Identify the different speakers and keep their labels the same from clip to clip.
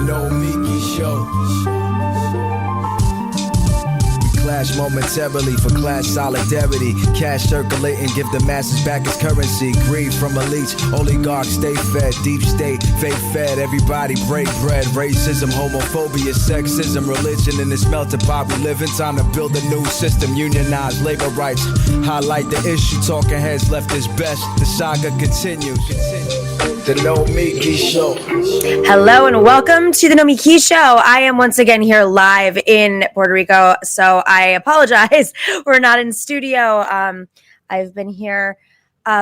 Speaker 1: Nomiki show. We clash momentarily for class solidarity. Cash circulating, give the masses back its currency. Greed from elites, oligarchs stay fed. Deep state, fake fed. Everybody break bread. Racism, homophobia, sexism, religion in this melting pot we live in. Time to build a new system, unionize labor rights. Highlight the issue, talking heads left is best. The saga continues. The Nomiki Show.
Speaker 2: Hello and welcome to the Nomiki Show. I am once again here live in Puerto Rico, so I apologize. We're not in studio. I've been here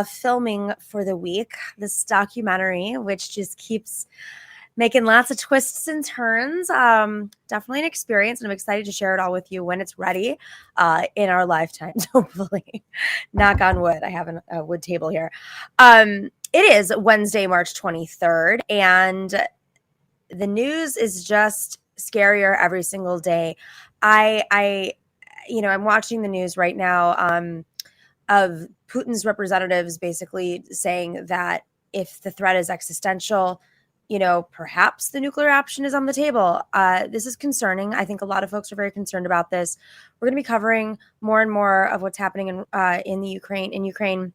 Speaker 2: filming for the week, this documentary, which just keeps making lots of twists and turns. Definitely an experience, and I'm excited to share it all with you when it's ready in our lifetimes, hopefully. Knock on wood. I have a wood table here. It is Wednesday, March 23rd, and the news is just scarier every single day. I'm watching the news right now of Putin's representatives basically saying that if the threat is existential, perhaps the nuclear option is on the table. This is concerning. I think a lot of folks are very concerned about this. We're going to be covering more and more of what's happening in Ukraine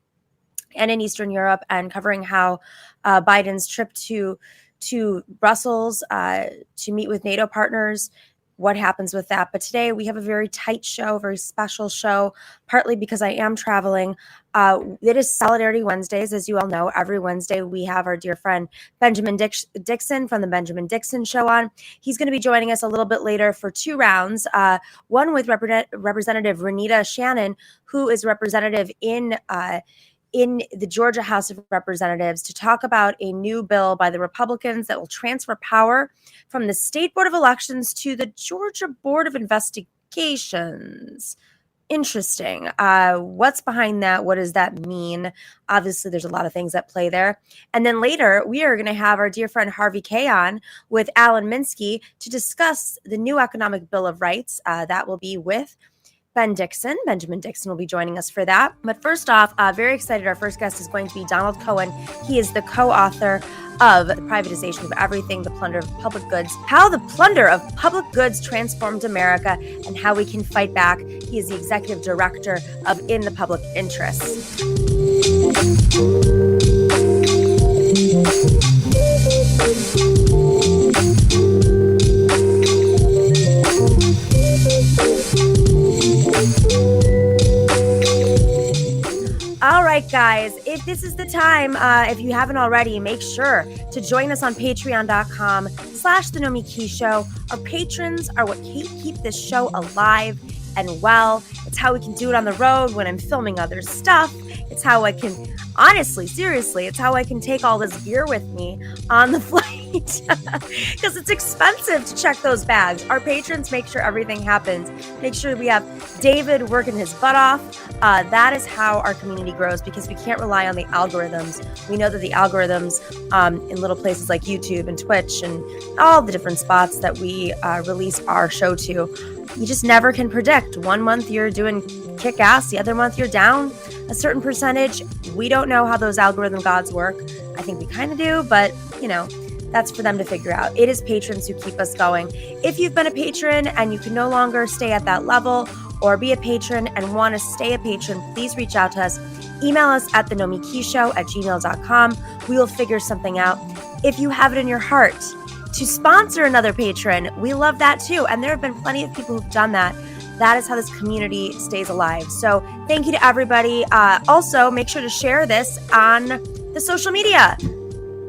Speaker 2: and in Eastern Europe, and covering how Biden's trip to Brussels to meet with NATO partners, what happens with that. But today we have a very tight show, very special show, partly because I am traveling. It is Solidarity Wednesdays. As you all know, every Wednesday we have our dear friend Benjamin Dixon from the Benjamin Dixon Show on. He's going to be joining us a little bit later for two rounds, one with Representative Renitta Shannon, who is representative in the Georgia House of Representatives, to talk about a new bill by the Republicans that will transfer power from the State Board of Elections to the Georgia Board of Investigations. Interesting. What's behind that? What does that mean? Obviously, there's a lot of things at play there. And then later, we are going to have our dear friend Harvey Kaye on with Alan Minsky to discuss the new Economic Bill of Rights. That will be with Benjamin Dixon will be joining us for that. But first off, very excited. Our first guest is going to be Donald Cohen. He is the co-author of Privatization of Everything, the Plunder of Public Goods, how the plunder of public goods transformed America, and how we can fight back. He is the executive director of In the Public Interest. All right, guys, if this is the time, if you haven't already, make sure to join us on patreon.com/The Nomiki Show. Our patrons are what keep this show alive and well. It's how we can do it on the road when I'm filming other stuff. It's how I can, honestly, seriously, it's how I can take all this gear with me on the flight. Because it's expensive to check those bags. Our patrons make sure everything happens. Make sure we have David working his butt off. That is how our community grows, because we can't rely on the algorithms. We know that the algorithms in little places like YouTube and Twitch and all the different spots that we release our show to, you just never can predict. 1 month you're doing kick ass, the other month you're down a certain percentage. We don't know how those algorithm gods work. I think we kind of do, but that's for them to figure out. It is patrons who keep us going. If you've been a patron and you can no longer stay at that level, or be a patron and want to stay a patron, please reach out to us. Email us at thenomikishow@gmail.com. We will figure something out. If you have it in your heart to sponsor another patron, we love that too. And there have been plenty of people who've done that. That is how this community stays alive. So thank you to everybody. Also, make sure to share this on the social media.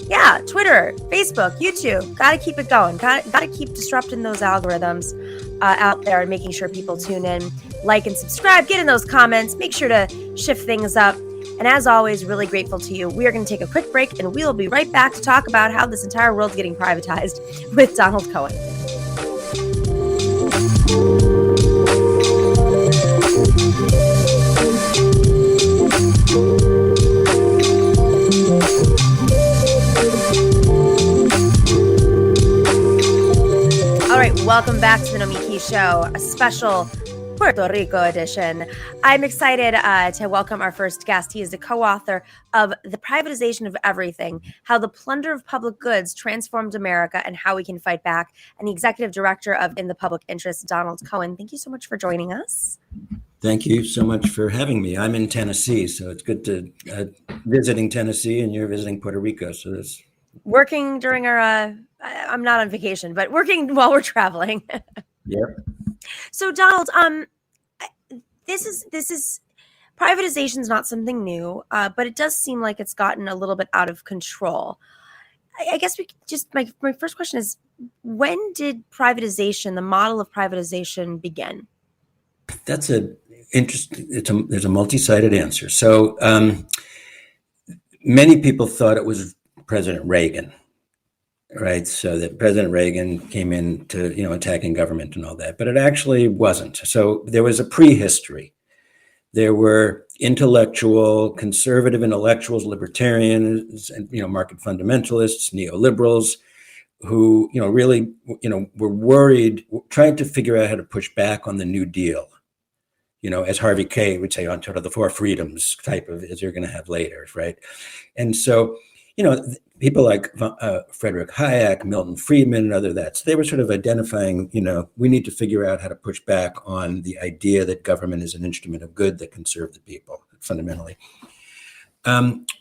Speaker 2: Yeah, Twitter, Facebook, YouTube. Got to keep it going. Got to keep disrupting those algorithms out there and making sure people tune in, like and subscribe, get in those comments, make sure to shift things up. And as always, really grateful to you. We are going to take a quick break, and we will be right back to talk about how this entire world's getting privatized with Donald Cohen. All right, welcome back to the Nomiki Show, a special Puerto Rico edition. I'm excited to welcome our first guest. He is the co-author of The Privatization of Everything, How the Plunder of Public Goods Transformed America and How We Can Fight Back, and the executive director of In the Public Interest, Donald Cohen. Thank you so much for joining us.
Speaker 3: Thank you so much for having me. I'm in Tennessee, so it's good to visiting Tennessee, and you're visiting Puerto Rico. So that's
Speaker 2: working during our. I'm not on vacation, but working while we're traveling.
Speaker 3: Yep.
Speaker 2: So Donald, this is privatization is not something new, but it does seem like it's gotten a little bit out of control. I guess we could just my first question is, when did privatization, the model of privatization, begin?
Speaker 3: That's a interesting. There's a multi-sided answer. So many people thought it was President Reagan. Right, so that President Reagan came in to, attacking government and all that, but it actually wasn't. So there was a prehistory. There were conservative intellectuals, libertarians, and market fundamentalists, neoliberals, who really were worried, trying to figure out how to push back on the New Deal. As Harvey Kaye would say, on sort of the four freedoms type of, as you're going to have later, right? And so, people like Frederick Hayek, Milton Friedman, and other that. So they were sort of identifying, we need to figure out how to push back on the idea that government is an instrument of good that can serve the people, fundamentally.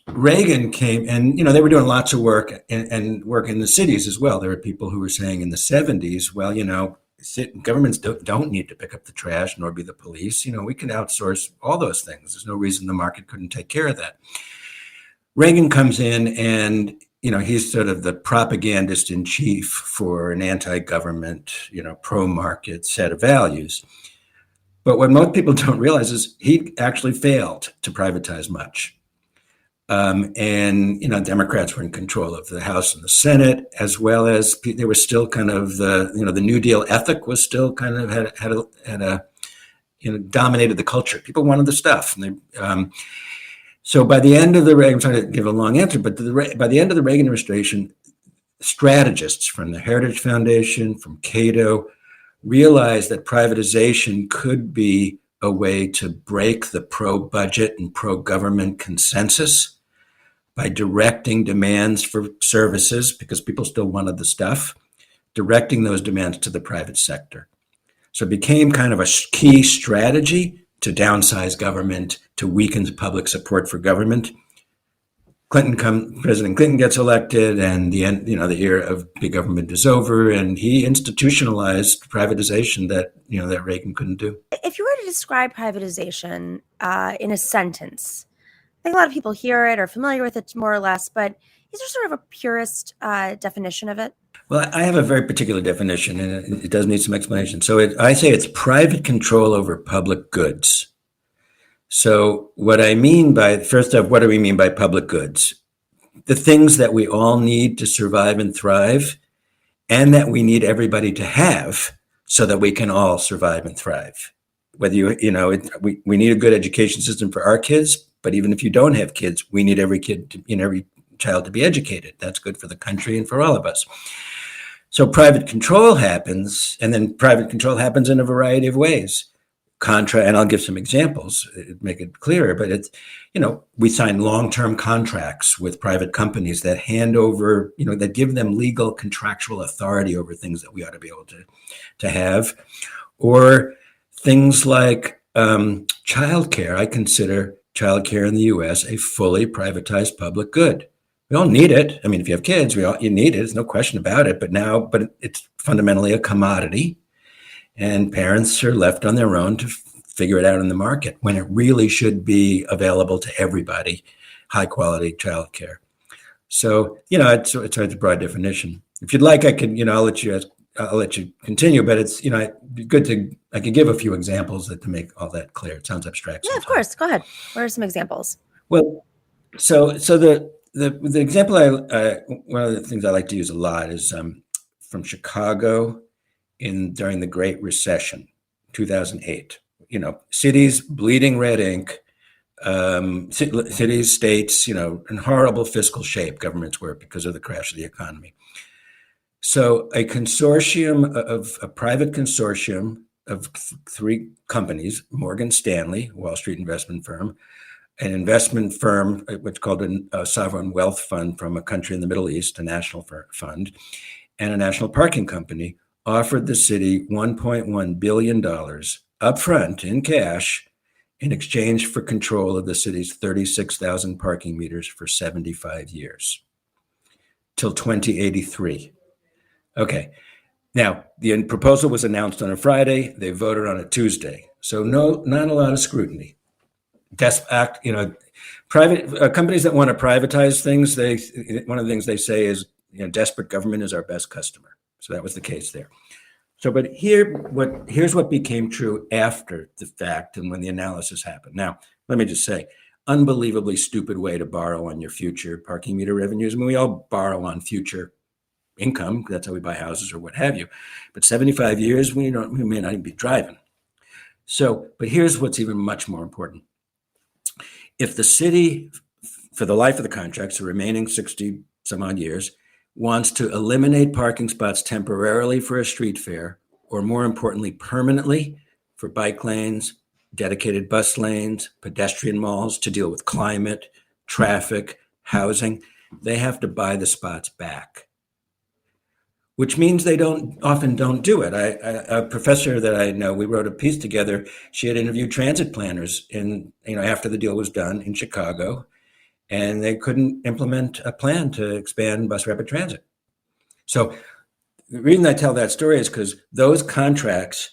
Speaker 3: Reagan came, and, they were doing lots of work and work in the cities as well. There were people who were saying in the 70s, well, governments don't need to pick up the trash nor be the police. We can outsource all those things. There's no reason the market couldn't take care of that. Reagan comes in and, he's sort of the propagandist in chief for an anti-government, pro-market set of values. But what most people don't realize is he actually failed to privatize much. And Democrats were in control of the House and the Senate, as well as there was still kind of the New Deal ethic was still kind of dominated the culture. People wanted the stuff. And so by the end of the Reagan, I'm trying to give a long answer, but by the end of the Reagan administration, strategists from the Heritage Foundation, from Cato, realized that privatization could be a way to break the pro-budget and pro-government consensus by directing demands for services, because people still wanted the stuff, directing those demands to the private sector. So it became kind of a key strategy to downsize government, to weaken public support for government. President Clinton gets elected, and the era of big government is over, and he institutionalized privatization that Reagan couldn't do.
Speaker 2: If you were to describe privatization in a sentence, I think a lot of people hear it or familiar with it more or less, but is there sort of a purist definition of it?
Speaker 3: Well, I have a very particular definition, and it does need some explanation. So I say it's private control over public goods. So what I mean first off, what do we mean by public goods? The things that we all need to survive and thrive, and that we need everybody to have so that we can all survive and thrive. Whether we need a good education system for our kids, but even if you don't have kids, we need every child to be educated. That's good for the country and for all of us. So private control happens, and then private control happens in a variety of ways. And I'll give some examples to make it clearer, but it's, we sign long-term contracts with private companies that hand over, that give them legal contractual authority over things that we ought to be able to have. Or things like childcare. I consider childcare in the U.S. a fully privatized public good. We all need it. I mean, if you have kids, you need it. There's no question about it. But it's fundamentally a commodity, and parents are left on their own to figure it out in the market when it really should be available to everybody, high quality childcare. So, it's a broad definition. If you'd like, I can, I'll let you continue, but it's, good I could give a few examples to make all that clear. It sounds abstract.
Speaker 2: Yeah, of course. Go ahead. What are some examples?
Speaker 3: Well, so the example one of the things I like to use a lot is from Chicago during the Great Recession, 2008. Cities bleeding red ink, cities, states, in horrible fiscal shape governments were because of the crash of the economy. So a private consortium three companies: Morgan Stanley, Wall Street investment firm, an investment firm, what's called a sovereign wealth fund from a country in the Middle East, a national fund, and a national parking company, offered the city $1.1 billion upfront in cash in exchange for control of the city's 36,000 parking meters for 75 years, till 2083. Okay. Now, the proposal was announced on a Friday. They voted on a Tuesday. So not a lot of scrutiny. Private companies that want to privatize things, one of the things they say is, desperate government is our best customer. So that was the case there. So, but here's what became true after the fact and when the analysis happened. Now, let me just say, unbelievably stupid way to borrow on your future parking meter revenues. I mean, we all borrow on future income. That's how we buy houses or what have you. But 75 years, we may not even be driving. So, but here's what's even much more important. If the city, for the life of the contracts, the remaining 60 some odd years, wants to eliminate parking spots temporarily for a street fair, or more importantly, permanently for bike lanes, dedicated bus lanes, pedestrian malls to deal with climate, traffic, housing, they have to buy the spots back, which means they often don't do it. A professor that I know, we wrote a piece together. She had interviewed transit planners after the deal was done in Chicago, and they couldn't implement a plan to expand bus rapid transit. So the reason I tell that story is because those contracts,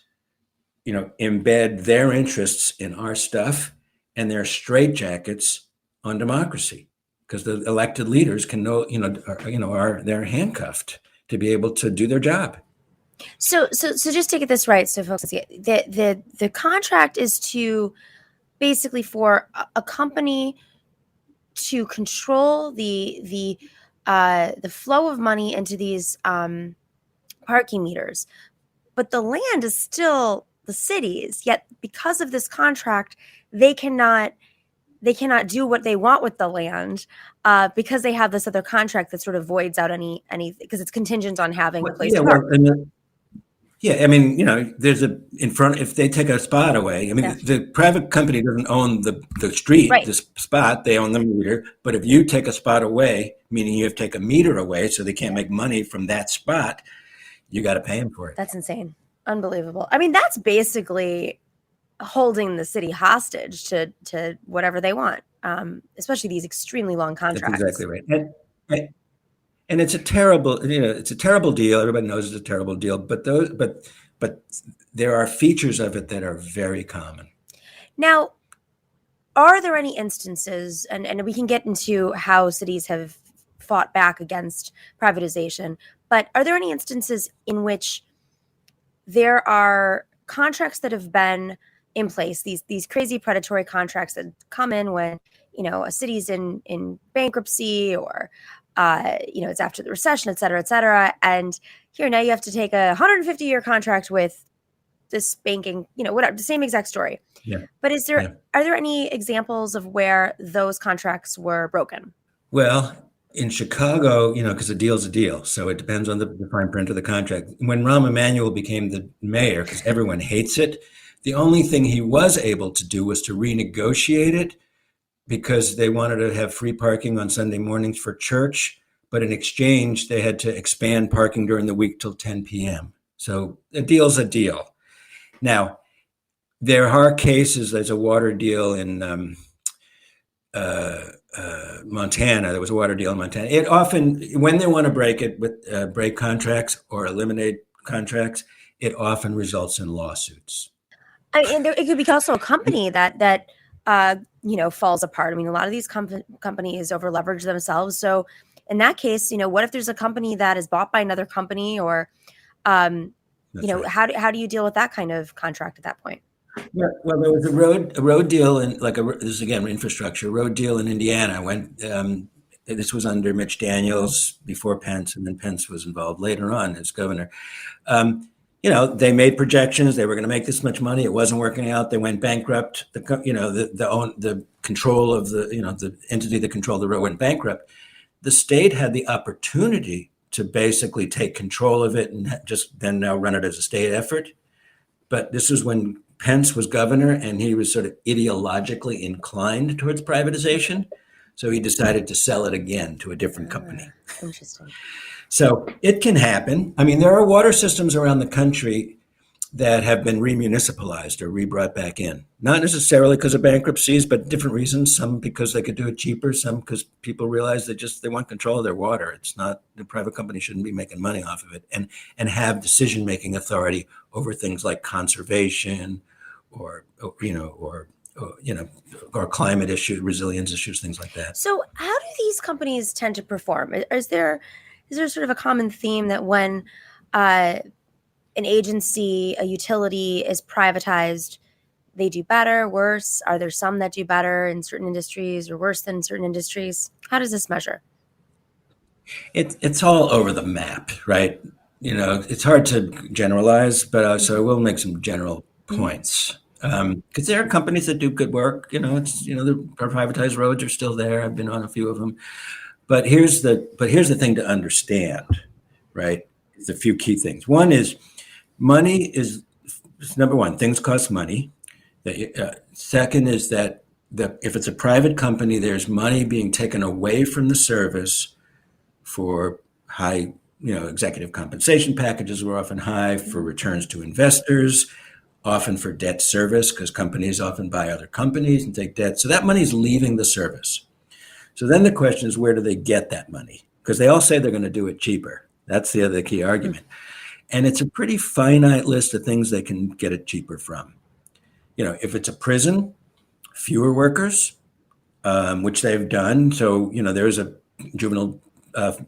Speaker 3: embed their interests in our stuff, and they're straitjackets on democracy, because the elected leaders they're handcuffed to be able to do their job.
Speaker 2: So just to get this right, so folks, the contract is to basically for a company to control the flow of money into these parking meters, but the land is still the city's. Yet because of this contract, they cannot do what they want with the land because they have this other contract that sort of voids out any because it's contingent on having a place to park.
Speaker 3: There's if they take a spot away, the private company doesn't own the street, right, the spot, they own the meter. But if you take a spot away, meaning you have to take a meter away, so they can't make money from that spot, you got to pay them for it.
Speaker 2: That's insane. Unbelievable. I mean, that's basically holding the city hostage to whatever they want, especially these extremely long contracts.
Speaker 3: That's exactly right. And it's a terrible deal. Everybody knows it's a terrible deal, but there are features of it that are very common.
Speaker 2: Now, are there any instances, and we can get into how cities have fought back against privatization, but are there any instances in which there are contracts that have been in place, these crazy predatory contracts that come in when, a city's in bankruptcy, or it's after the recession, et cetera, and here now you have to take a 150-year contract with this banking, whatever, the same exact story.
Speaker 3: Yeah.
Speaker 2: But are there any examples of where those contracts were broken?
Speaker 3: Well, in Chicago, because a deal's a deal, so it depends on the fine print of the contract. When Rahm Emanuel became the mayor, because everyone hates it, the only thing he was able to do was to renegotiate it, because they wanted to have free parking on Sunday mornings for church, but in exchange, they had to expand parking during the week till 10 p.m. So a deal's a deal. Now, there are cases, there's a water deal in Montana. There was a water deal in Montana. It often, when they want to break contracts or eliminate contracts, it often results in lawsuits.
Speaker 2: And it could be also a company that falls apart. A lot of these companies over leverage themselves. So in that case, what if there's a company that is bought by another company, or, right, how do you deal with that kind of contract at that point?
Speaker 3: Yeah, well, there was a road deal this is again infrastructure road deal in Indiana. This was under Mitch Daniels before Pence, and then Pence was involved later on as governor. They made projections. They were going to make this much money. It wasn't working out. They went bankrupt. The control of the entity that controlled the road went bankrupt. The state had the opportunity to basically take control of it and just then now run it as a state effort. but this was when Pence was governor and he was sort of ideologically inclined towards privatization. So he decided to sell it again to a different company.
Speaker 2: Interesting.
Speaker 3: So it can happen. I mean, there are water systems around the country that have been remunicipalized or re-brought back in. Not necessarily because of bankruptcies, but different reasons. Some because they could do it cheaper, some because people realize they want control of their water. It's not, the private company shouldn't be making money off of it, and have decision-making authority over things like conservation or climate issues, resilience issues, things like that.
Speaker 2: So how do these companies tend to perform? Is there sort of a common theme that when an agency, a utility is privatized, they do better, worse? Are there some that do better in certain industries or worse than certain industries? How does this measure?
Speaker 3: It's all over the map, right? It's hard to generalize, but so I will make some general points. Because there are companies that do good work. The privatized roads are still there. I've been on a few of them. But here's the thing to understand, right? There's a few key things. One is money is number one. Things cost money. Second is that if it's a private company, there's money being taken away from the service for high, executive compensation packages were often high, for returns to investors, often for debt service, because companies often buy other companies and take debt. So that money is leaving the service. So then the question is, where do they get that money? Because they all say they're going to do it cheaper. That's the other key argument. And it's a pretty finite list of things they can get it cheaper from. If it's a prison, fewer workers, which they've done. So, there's a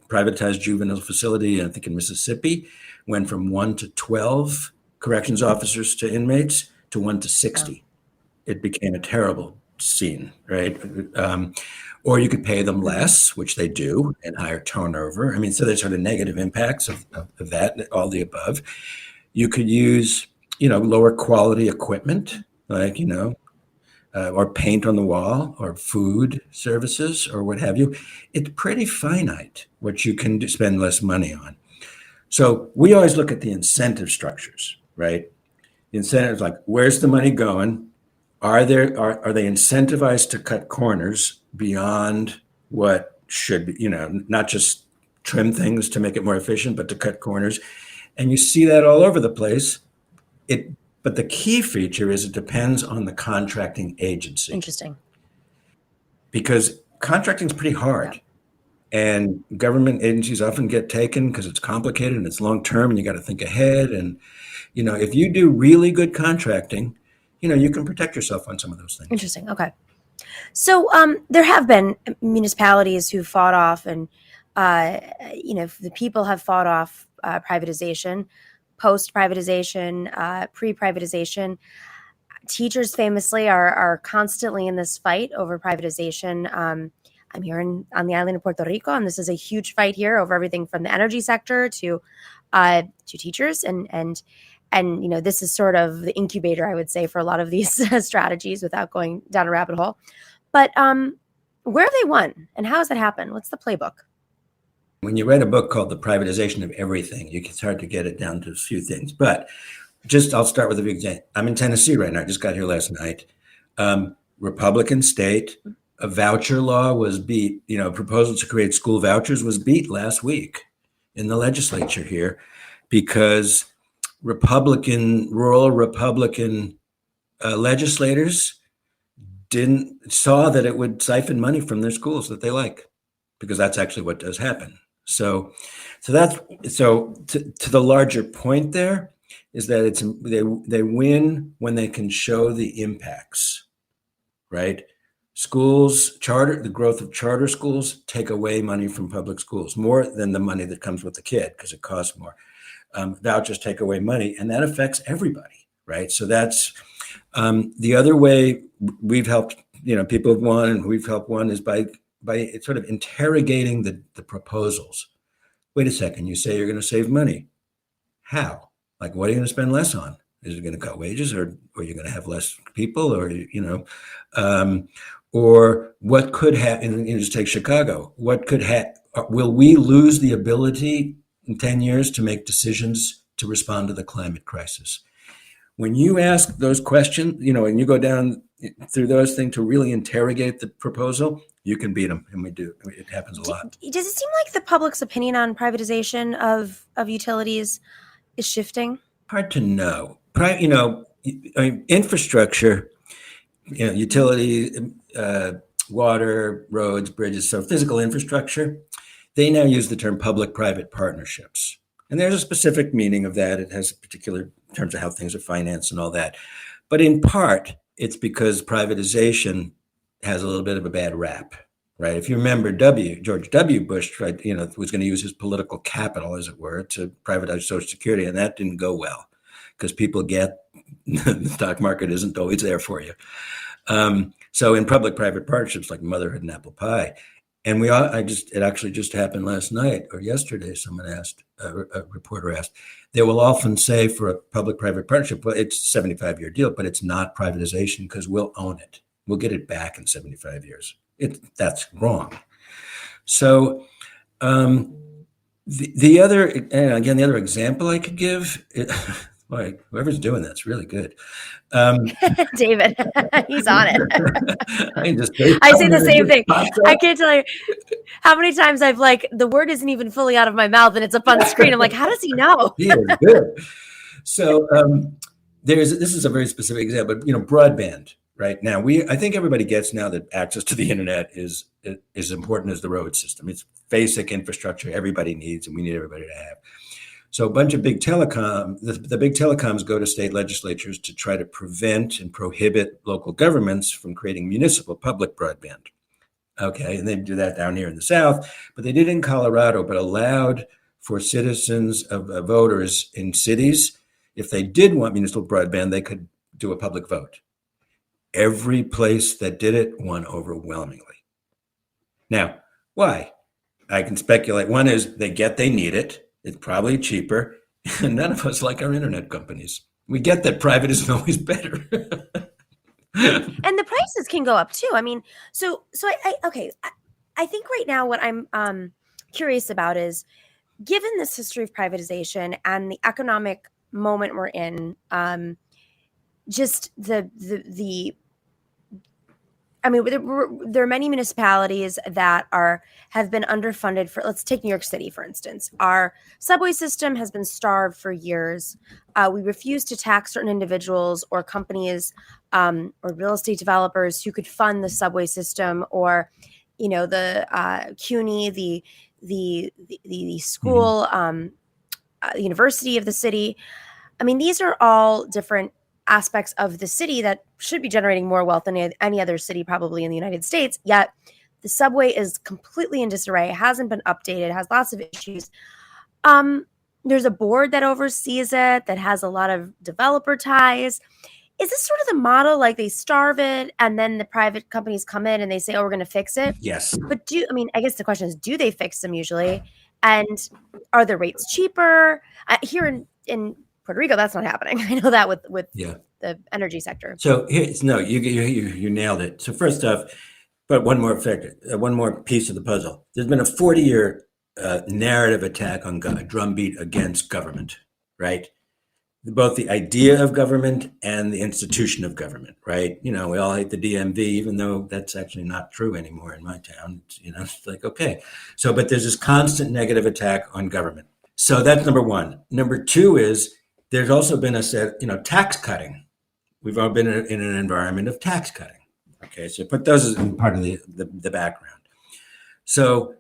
Speaker 3: privatized juvenile facility, I think in Mississippi, went from 1 to 12 corrections officers to inmates to 1 to 60. Wow. It became a terrible scene, right? Or you could pay them less, which they do, and higher turnover. I mean, so there's sort of negative impacts of that, all the above. You could use, lower quality equipment, like, or paint on the wall, or food services, or what have you. It's pretty finite what you can spend less money on. So we always look at the incentive structures, right? The incentives, like, where's the money going? Are they incentivized to cut corners beyond what should be, not just trim things to make it more efficient, but to cut corners? And you see that all over the place. But the key feature is it depends on the contracting agency.
Speaker 2: Interesting. Because
Speaker 3: contracting is pretty hard. Yeah. And government agencies often get taken because it's complicated and it's long-term and you got to think ahead. And, if you do really good contracting, you can protect yourself on some of those things.
Speaker 2: Interesting. Okay. So there have been municipalities who fought off and, the people have fought off privatization, post-privatization, pre-privatization. Teachers famously are constantly in this fight over privatization. I'm here on the island of Puerto Rico, and this is a huge fight here over everything from the energy sector to teachers. And this is sort of the incubator, I would say, for a lot of these strategies without going down a rabbit hole. But where have they won, and how has that happened? What's the playbook?
Speaker 3: When you read a book called The Privatization of Everything, it's hard to get it down to a few things. But I'll start with a big example. I'm in Tennessee right now. I just got here last night. Republican state, a voucher law was beat. Proposal to create school vouchers was beat last week in the legislature here because rural Republican legislators saw that it would siphon money from their schools that they like, because that's actually what does happen. So to the larger point there is that they win when they can show the impacts, right? Schools, the growth of charter schools take away money from public schools, more than the money that comes with the kid because it costs more. Vouchers take away money, and that affects everybody, right? So that's the other way we've helped, people have won, and we've helped one is by sort of interrogating the proposals. Wait a second, you say you're going to save money. How? Like, what are you going to spend less on? Is it going to cut wages, or are you going to have less people, or, or what could happen? Just take Chicago. What could will we lose the ability in 10 years to make decisions to respond to the climate crisis? when you ask those questions, and you go down through those things to really interrogate the proposal, you can beat them, and we do. It happens a lot.
Speaker 2: Does it seem like the public's opinion on privatization of utilities is shifting?
Speaker 3: Hard to know. Infrastructure, utility, water, roads, bridges, so physical infrastructure, they now use the term public-private partnerships. And there's a specific meaning of that. It has particular terms of how things are financed and all that. But in part, it's because privatization has a little bit of a bad rap, right? If you remember George W. Bush tried, was going to use his political capital, as it were, to privatize Social Security, and that didn't go well because people get the stock market isn't always there for you. So in public-private partnerships like motherhood and apple pie, and it actually just happened last night or yesterday. Someone asked, a reporter asked, they will often say for a public-private partnership, well, it's a 75-year deal, but it's not privatization because we'll own it. We'll get it back in 75 years. That's wrong. So the other example I could give, boy, whoever's doing that's really good.
Speaker 2: David, he's on it.
Speaker 3: I
Speaker 2: say the same thing. I can't tell you how many times I've the word isn't even fully out of my mouth and it's up on screen. I'm like, how does he know?
Speaker 3: He is good. So this is a very specific example, broadband. Right now, I think everybody gets now that access to the internet is as important as the road system. It's basic infrastructure everybody needs, and we need everybody to have. So a bunch of big the big telecoms go to state legislatures to try to prevent and prohibit local governments from creating municipal public broadband. Okay, and they do that down here in the South, but they did it in Colorado, but allowed for citizens of voters in cities, if they did want municipal broadband, they could do a public vote. Every place that did it won overwhelmingly. Now, why? I can speculate. One is they need it. It's probably cheaper. And none of us like our internet companies. We get that private isn't always better.
Speaker 2: And the prices can go up too. I mean, I think right now what I'm curious about is, given this history of privatization and the economic moment we're in, just there are many municipalities that have been underfunded for. Let's take New York City, for instance. Our subway system has been starved for years. We refuse to tax certain individuals or companies or real estate developers who could fund the subway system, or the CUNY, the school, university of the city. I mean, these are all different aspects of the city that should be generating more wealth than any other city probably in the United States. Yet the subway is completely in disarray. It hasn't been updated, has lots of issues. There's a board that oversees it that has a lot of developer ties. Is this sort of the model, like they starve it and then the private companies come in and they say, oh, we're going to fix it?
Speaker 3: Yes.
Speaker 2: But I guess the question is, do they fix them usually? And are the rates cheaper? Here in Puerto Rico, that's not happening. I know that with the energy sector.
Speaker 3: So you nailed it. So first off, but one more piece of the puzzle. There's been a 40-year narrative attack on drumbeat against government, right? Both the idea of government and the institution of government, right? We all hate the DMV, even though that's actually not true anymore in my town. It's like, okay. So, but there's this constant negative attack on government. So that's number one. Number two is, there's also been tax cutting. We've all been in an environment of tax cutting. Okay, so put those as part of the background. So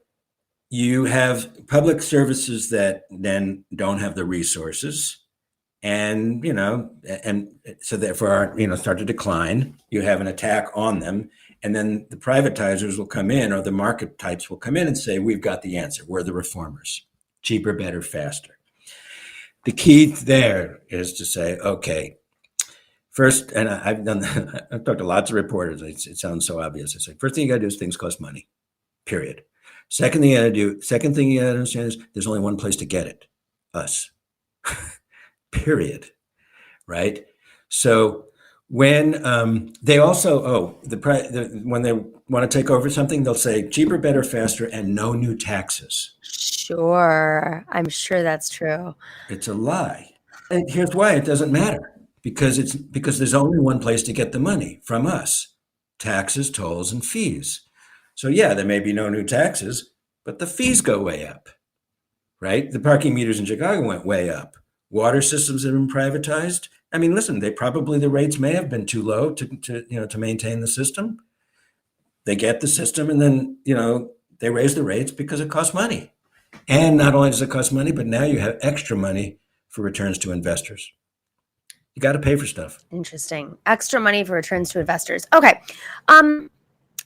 Speaker 3: you have public services that then don't have the resources, and so therefore start to decline. You have an attack on them, and then the privatizers will come in, or the market types will come in and say, "We've got the answer. We're the reformers. Cheaper, better, faster." The key there is to say, okay, first, and I've talked to lots of reporters. It sounds so obvious. I say, first thing you got to do is things cost money, period. Second thing you got to understand is there's only one place to get it, us, period, right? So when they also, when they want to take over something, they'll say cheaper, better, faster, and no new taxes.
Speaker 2: Sure. I'm sure that's true.
Speaker 3: It's a lie. And here's why it doesn't matter. because there's only one place to get the money from us: taxes, tolls, and fees. So yeah, there may be no new taxes, but the fees go way up, right? The parking meters in Chicago went way up. Water systems have been privatized. I mean, listen, the rates may have been too low to maintain the system. They get the system, and then they raise the rates because it costs money. And not only does it cost money, but now you have extra money for returns to investors. You got to pay for stuff.
Speaker 2: Interesting. Extra money for returns to investors. Okay.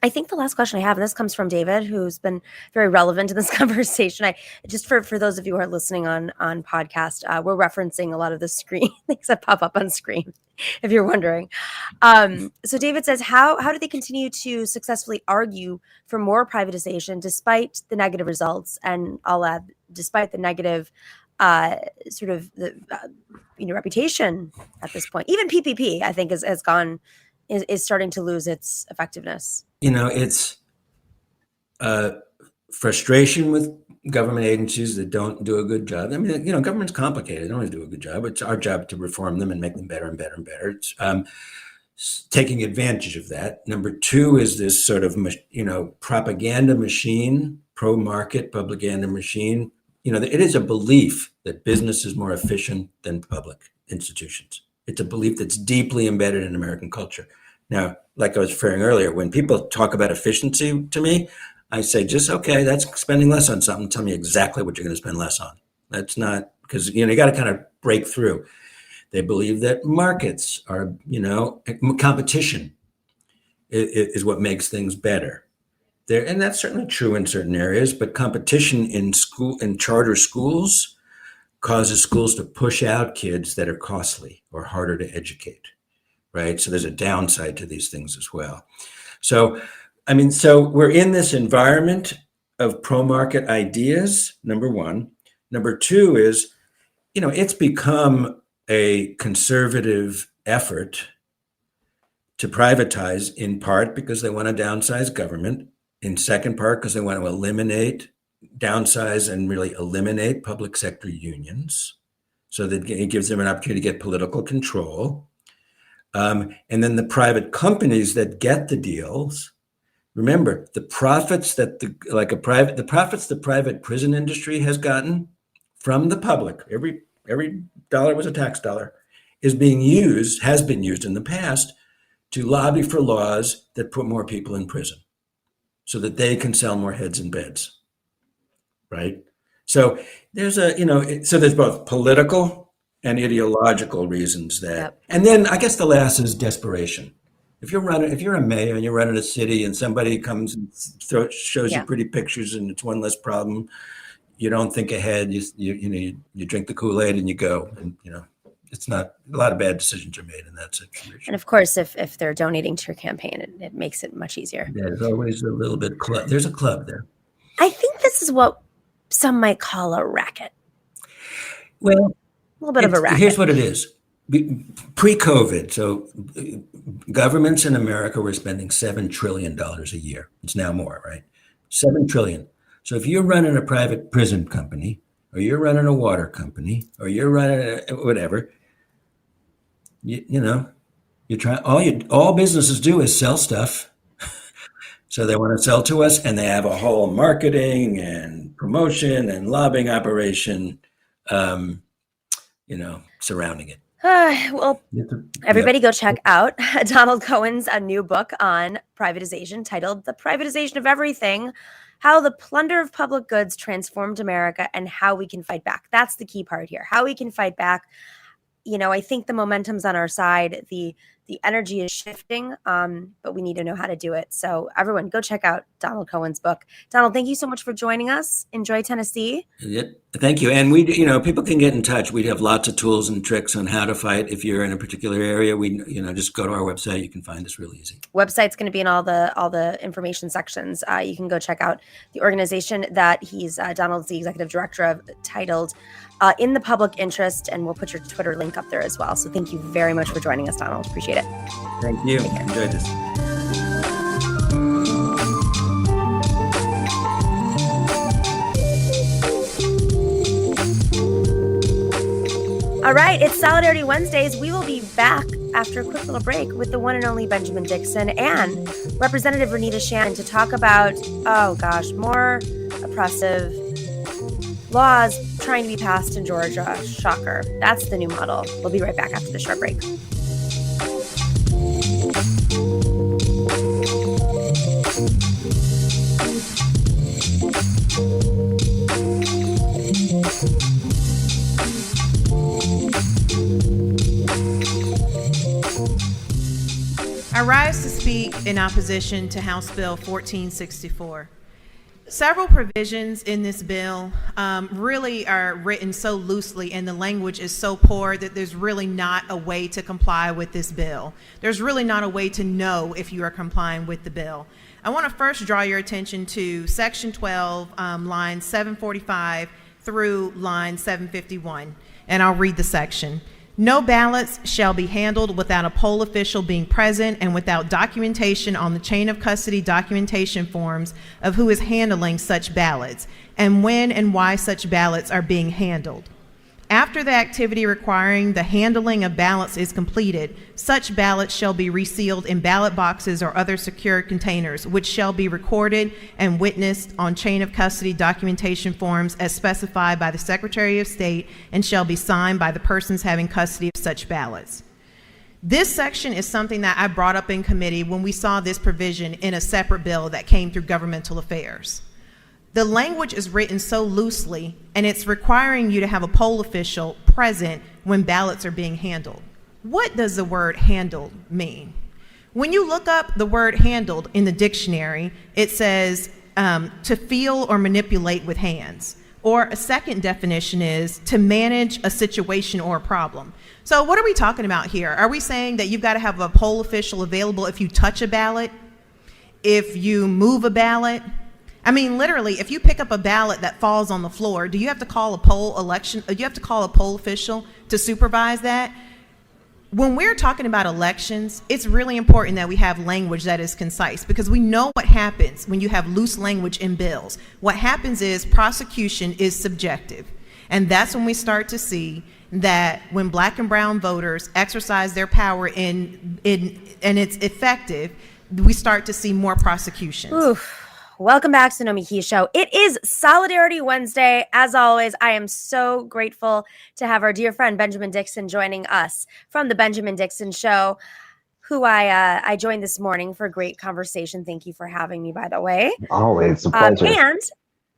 Speaker 2: I think the last question I have, and this comes from David, who's been very relevant to this conversation. Just for those of you who are listening on podcast, we're referencing a lot of the screen things that pop up on screen, if you're wondering. So David says, how do they continue to successfully argue for more privatization despite the negative results? And I'll add, despite the negative sort of reputation at this point. Even PPP, I think, is starting to lose its effectiveness.
Speaker 3: It's frustration with government agencies that don't do a good job. I mean, government's complicated. They don't always do a good job. It's our job to reform them and make them better and better and better. It's taking advantage of that. Number two is this sort of, propaganda machine, pro-market propaganda machine. It is a belief that business is more efficient than public institutions. It's a belief that's deeply embedded in American culture. Now, like I was referring earlier, when people talk about efficiency to me, I say, that's spending less on something. Tell me exactly what you're going to spend less on. That's not, because, you got to kind of break through. They believe that markets are, competition is what makes things better. And that's certainly true in certain areas, but competition in charter schools causes schools to push out kids that are costly or harder to educate, right? So there's a downside to these things as well. So we're in this environment of pro-market ideas, number one. Number two is, it's become a conservative effort to privatize, in part because they want to downsize government, in second part because they want to downsize and really eliminate public sector unions, so that it gives them an opportunity to get political control. And then the private companies that get the deals, remember the profits that the private prison industry has gotten from the public, every dollar was a tax dollar, has been used in the past to lobby for laws that put more people in prison, so that they can sell more heads and beds, right? So there's there's both political and ideological reasons that, yep. And then I guess the last is desperation. If you're a mayor and you're running a city and somebody comes and shows you pretty pictures and it's one less problem, you don't think ahead. You drink the Kool-Aid and you go, and it's not, a lot of bad decisions are made in that situation.
Speaker 2: And of course, if they're donating to your campaign, it makes it much easier.
Speaker 3: Yeah, there's always a little bit club. There's a club there.
Speaker 2: I think this is what some might call a racket.
Speaker 3: Well,
Speaker 2: a little bit of a racket.
Speaker 3: Here's what it is. Pre-COVID, so governments in America were spending $7 trillion a year. It's now more, right? $7 trillion. So if you're running a private prison company, or you're running a water company, or you're running whatever, you're trying. All businesses do is sell stuff. So they want to sell to us, and they have a whole marketing and promotion and lobbying operation, surrounding it.
Speaker 2: Well, everybody go check out Donald Cohen's new book on privatization, titled "The Privatization of Everything: How the Plunder of Public Goods Transformed America and How We Can Fight Back." That's the key part here. How we can fight back. I think the momentum's on our side. The energy is shifting, but we need to know how to do it. So everyone, go check out Donald Cohen's book. Donald, thank you so much for joining us. Enjoy Tennessee.
Speaker 3: Yeah, thank you. And people can get in touch. We have lots of tools and tricks on how to fight. If you're in a particular area, just go to our website. You can find us real easy.
Speaker 2: Website's going to be in all the information sections. You can go check out the organization that Donald's the executive director of, titled In the Public Interest, and we'll put your Twitter link up there as well. So thank you very much for joining us, Donald. Appreciate it.
Speaker 3: Thank you. Enjoyed this.
Speaker 2: All right, it's Solidarity Wednesdays. We will be back after a quick little break with the one and only Benjamin Dixon and Representative Renitta Shannon to talk about, more oppressive laws trying to be passed in Georgia. Shocker. That's the new model. We'll be right back after the short break.
Speaker 4: I rise to speak in opposition to House Bill 1464. Several provisions in this bill really are written so loosely and the language is so poor that there's really not a way to comply with this bill. There's really not a way to know if you are complying with the bill. I want to first draw your attention to Section 12, line 745 through line 751, and I'll read the section. No ballots shall be handled without a poll official being present and without documentation on the chain of custody documentation forms of who is handling such ballots and when and why such ballots are being handled. After the activity requiring the handling of ballots is completed, such ballots shall be resealed in ballot boxes or other secure containers, which shall be recorded and witnessed on chain of custody documentation forms as specified by the Secretary of State and shall be signed by the persons having custody of such ballots. This section is something that I brought up in committee when we saw this provision in a separate bill that came through governmental affairs. The language is written so loosely, and it's requiring you to have a poll official present when ballots are being handled. What does the word handled mean? When you look up the word handled in the dictionary, it says to feel or manipulate with hands. Or a second definition is to manage a situation or a problem. So what are we talking about here? Are we saying that you've got to have a poll official available if you touch a ballot, if you move a ballot? I mean, literally, if you pick up a ballot that falls on the floor, do you have to call a poll official to supervise that? When we're talking about elections, it's really important that we have language that is concise because we know what happens when you have loose language in bills. What happens is prosecution is subjective. And that's when we start to see that when Black and brown voters exercise their power and it's effective, we start to see more prosecutions.
Speaker 2: Oof. Welcome back to the Nomiki Show. It is Solidarity Wednesday. As always, I am so grateful to have our dear friend Benjamin Dixon joining us from the Benjamin Dixon Show, who I joined this morning for a great conversation. Thank you for having me, by the way.
Speaker 5: Always a pleasure.
Speaker 2: And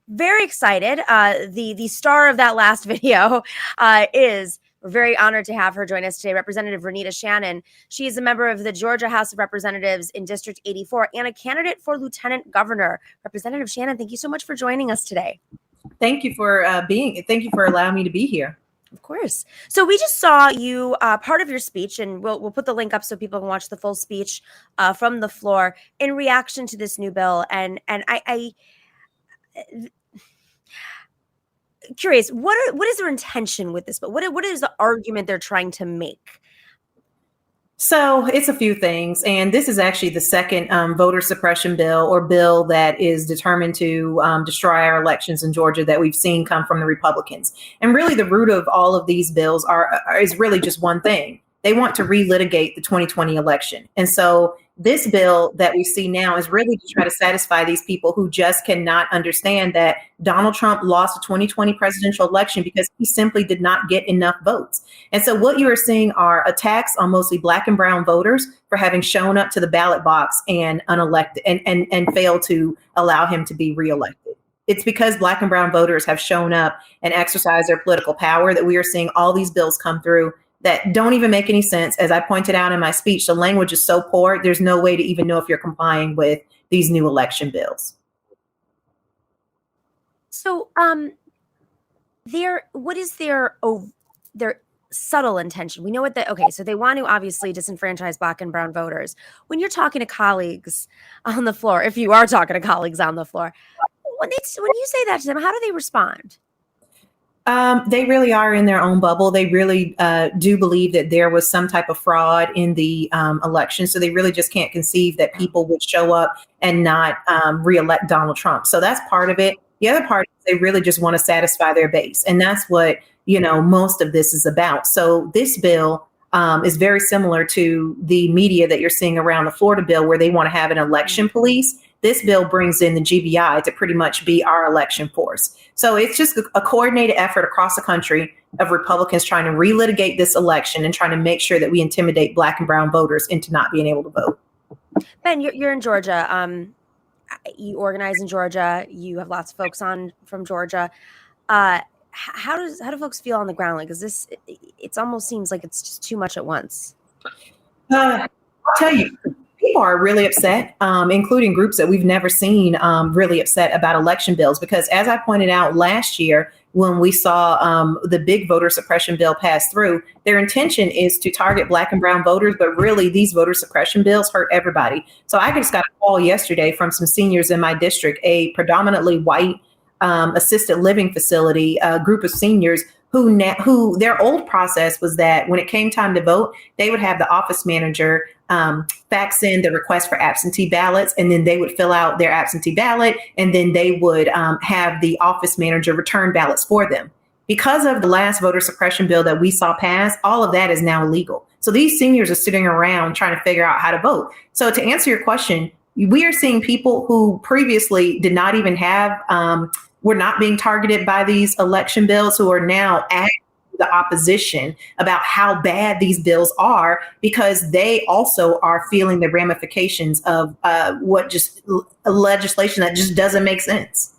Speaker 2: very excited. The star of that last video is. We're very honored to have her join us today, Representative Renitta Shannon. She is a member of the Georgia House of Representatives in District 84 and a candidate for Lieutenant Governor. Representative Shannon, thank you so much for joining us today.
Speaker 4: Thank you for thank you for allowing me to be here.
Speaker 2: Of course. So we just saw you part of your speech, and we'll put the link up so people can watch the full speech from the floor in reaction to this new bill. And I curious, what is their intention with this? But what is the argument they're trying to make?
Speaker 4: So it's a few things, and this is actually the second voter suppression bill or bill that is determined to destroy our elections in Georgia that we've seen come from the Republicans. And really, the root of all of these bills is really just one thing. They want to relitigate the 2020 election. And so this bill that we see now is really to try to satisfy these people who just cannot understand that Donald Trump lost the 2020 presidential election because he simply did not get enough votes. And so what you are seeing are attacks on mostly Black and brown voters for having shown up to the ballot box and unelected and failed to allow him to be reelected. It's because Black and brown voters have shown up and exercised their political power that we are seeing all these bills come through that don't even make any sense. As I pointed out in my speech, the language is so poor, there's no way to even know if you're complying with these new election bills.
Speaker 2: So, what is their subtle intention? We know so they want to obviously disenfranchise Black and brown voters. When you're talking to colleagues on the floor, if you are talking to colleagues on the floor, when you say that to them, how do they respond?
Speaker 4: They really are in their own bubble. They really do believe that there was some type of fraud in the election. So they really just can't conceive that people would show up and not reelect Donald Trump. So that's part of it. The other part is they really just want to satisfy their base. And that's what,
Speaker 5: most of this is about. So this bill is very similar to the media that you're seeing around the Florida bill, where they want to have an election police. This bill brings in the GBI to pretty much be our election force. So it's just a coordinated effort across the country of Republicans trying to relitigate this election and trying to make sure that we intimidate Black and brown voters into not being able to vote.
Speaker 2: Ben, you're in Georgia. You organize in Georgia. You have lots of folks on from Georgia. How do folks feel on the ground? Like, is this? It almost seems like it's just too much at once.
Speaker 5: I'll tell you, people are really upset, including groups that we've never seen really upset about election bills. Because as I pointed out last year, when we saw the big voter suppression bill pass through, their intention is to target Black and brown voters. But really, these voter suppression bills hurt everybody. So I just got a call yesterday from some seniors in my district, a predominantly white assisted living facility, a group of seniors who their old process was that when it came time to vote, they would have the office manager fax in the request for absentee ballots, and then they would fill out their absentee ballot, and then they would have the office manager return ballots for them. Because of the last voter suppression bill that we saw pass, all of that is now illegal. So these seniors are sitting around trying to figure out how to vote. So to answer your question, we are seeing people who previously did not even have were not being targeted by these election bills, who are now asking the opposition about how bad these bills are, because they also are feeling the ramifications of what legislation that just doesn't make sense.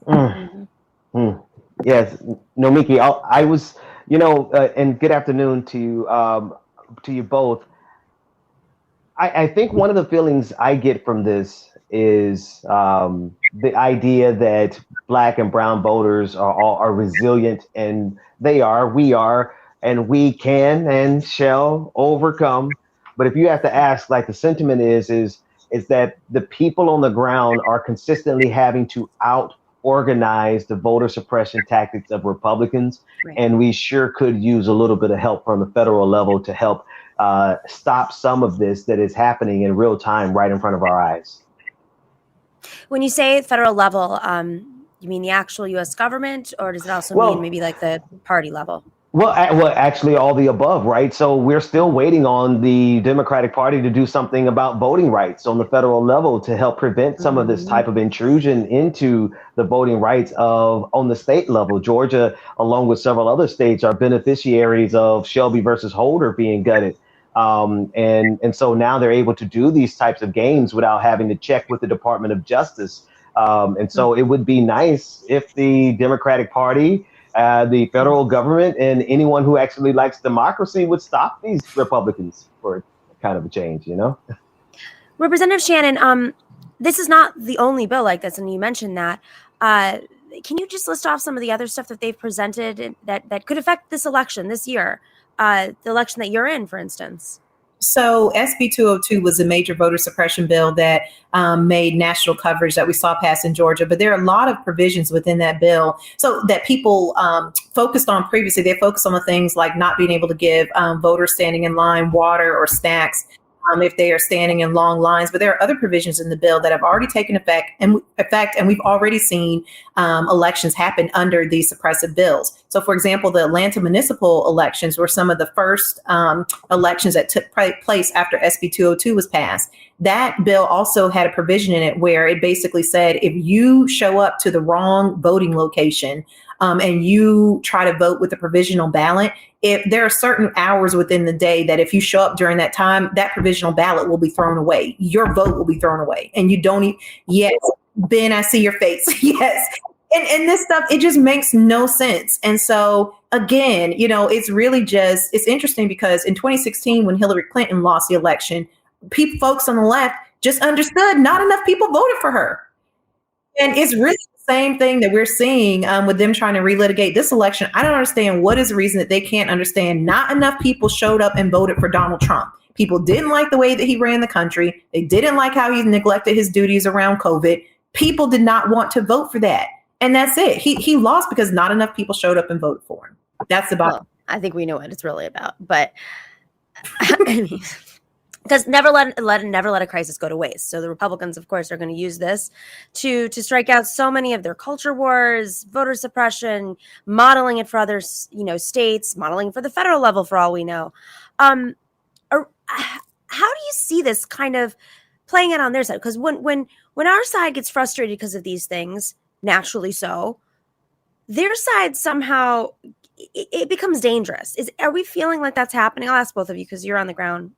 Speaker 6: Yes, Nomiki, I was, and good afternoon to you both. I think one of the feelings I get from this is the idea that Black and brown voters are resilient, and we are, and we can and shall overcome. But if you have to ask, like the sentiment is that the people on the ground are consistently having to out-organize the voter suppression tactics of Republicans. Right. And we sure could use a little bit of help from the federal level to help stop some of this that is happening in real time right in front of our eyes.
Speaker 2: When you say federal level, you mean the actual U.S. government, or does it also mean maybe like the party level?
Speaker 6: Well, actually, all the above, right? So we're still waiting on the Democratic Party to do something about voting rights on the federal level to help prevent some of this type of intrusion into the voting rights on the state level. Georgia, along with several other states, are beneficiaries of Shelby versus Holder being gutted. And so now they're able to do these types of games without having to check with the Department of Justice. And so it would be nice if the Democratic Party, the federal government, and anyone who actually likes democracy would stop these Republicans for kind of a change,
Speaker 2: Representative Shannon, this is not the only bill like this, and you mentioned that. Can you just list off some of the other stuff that they've presented that could affect this election this year? The election that you're in, for instance.
Speaker 5: So SB 202 was a major voter suppression bill that made national coverage that we saw pass in Georgia. But there are a lot of provisions within that bill so that people focused on previously. They focused on the things like not being able to give voters standing in line water or snacks if they are standing in long lines. But there are other provisions in the bill that have already taken effect, and we've already seen elections happen under these suppressive bills. So, for example, the Atlanta municipal elections were some of the first elections that took place after SB 202 was passed. That bill also had a provision in it where it basically said if you show up to the wrong voting location and you try to vote with a provisional ballot, if there are certain hours within the day that if you show up during that time, that provisional ballot will be thrown away. Your vote will be thrown away. And you don't even, yes, Ben, I see your face. Yes. And this stuff, it just makes no sense. And so, again, it's really it's interesting because in 2016, when Hillary Clinton lost the election, folks on the left just understood not enough people voted for her. And it's really the same thing that we're seeing with them trying to relitigate this election. I don't understand what is the reason that they can't understand not enough people showed up and voted for Donald Trump. People didn't like the way that he ran the country. They didn't like how he neglected his duties around COVID. People did not want to vote for that. And that's it. He lost because not enough people showed up and voted for him. That's about.
Speaker 2: Well, I think we know what it's really about. But I mean, because never let a crisis go to waste. So the Republicans, of course, are going to use this to strike out so many of their culture wars, voter suppression, modeling it for other states, modeling for the federal level for all we know. How do you see this kind of playing it on their side? Because when our side gets frustrated because of these things, naturally so, their side somehow it becomes dangerous. Are we feeling like that's happening? I'll ask both of you because you're on the ground.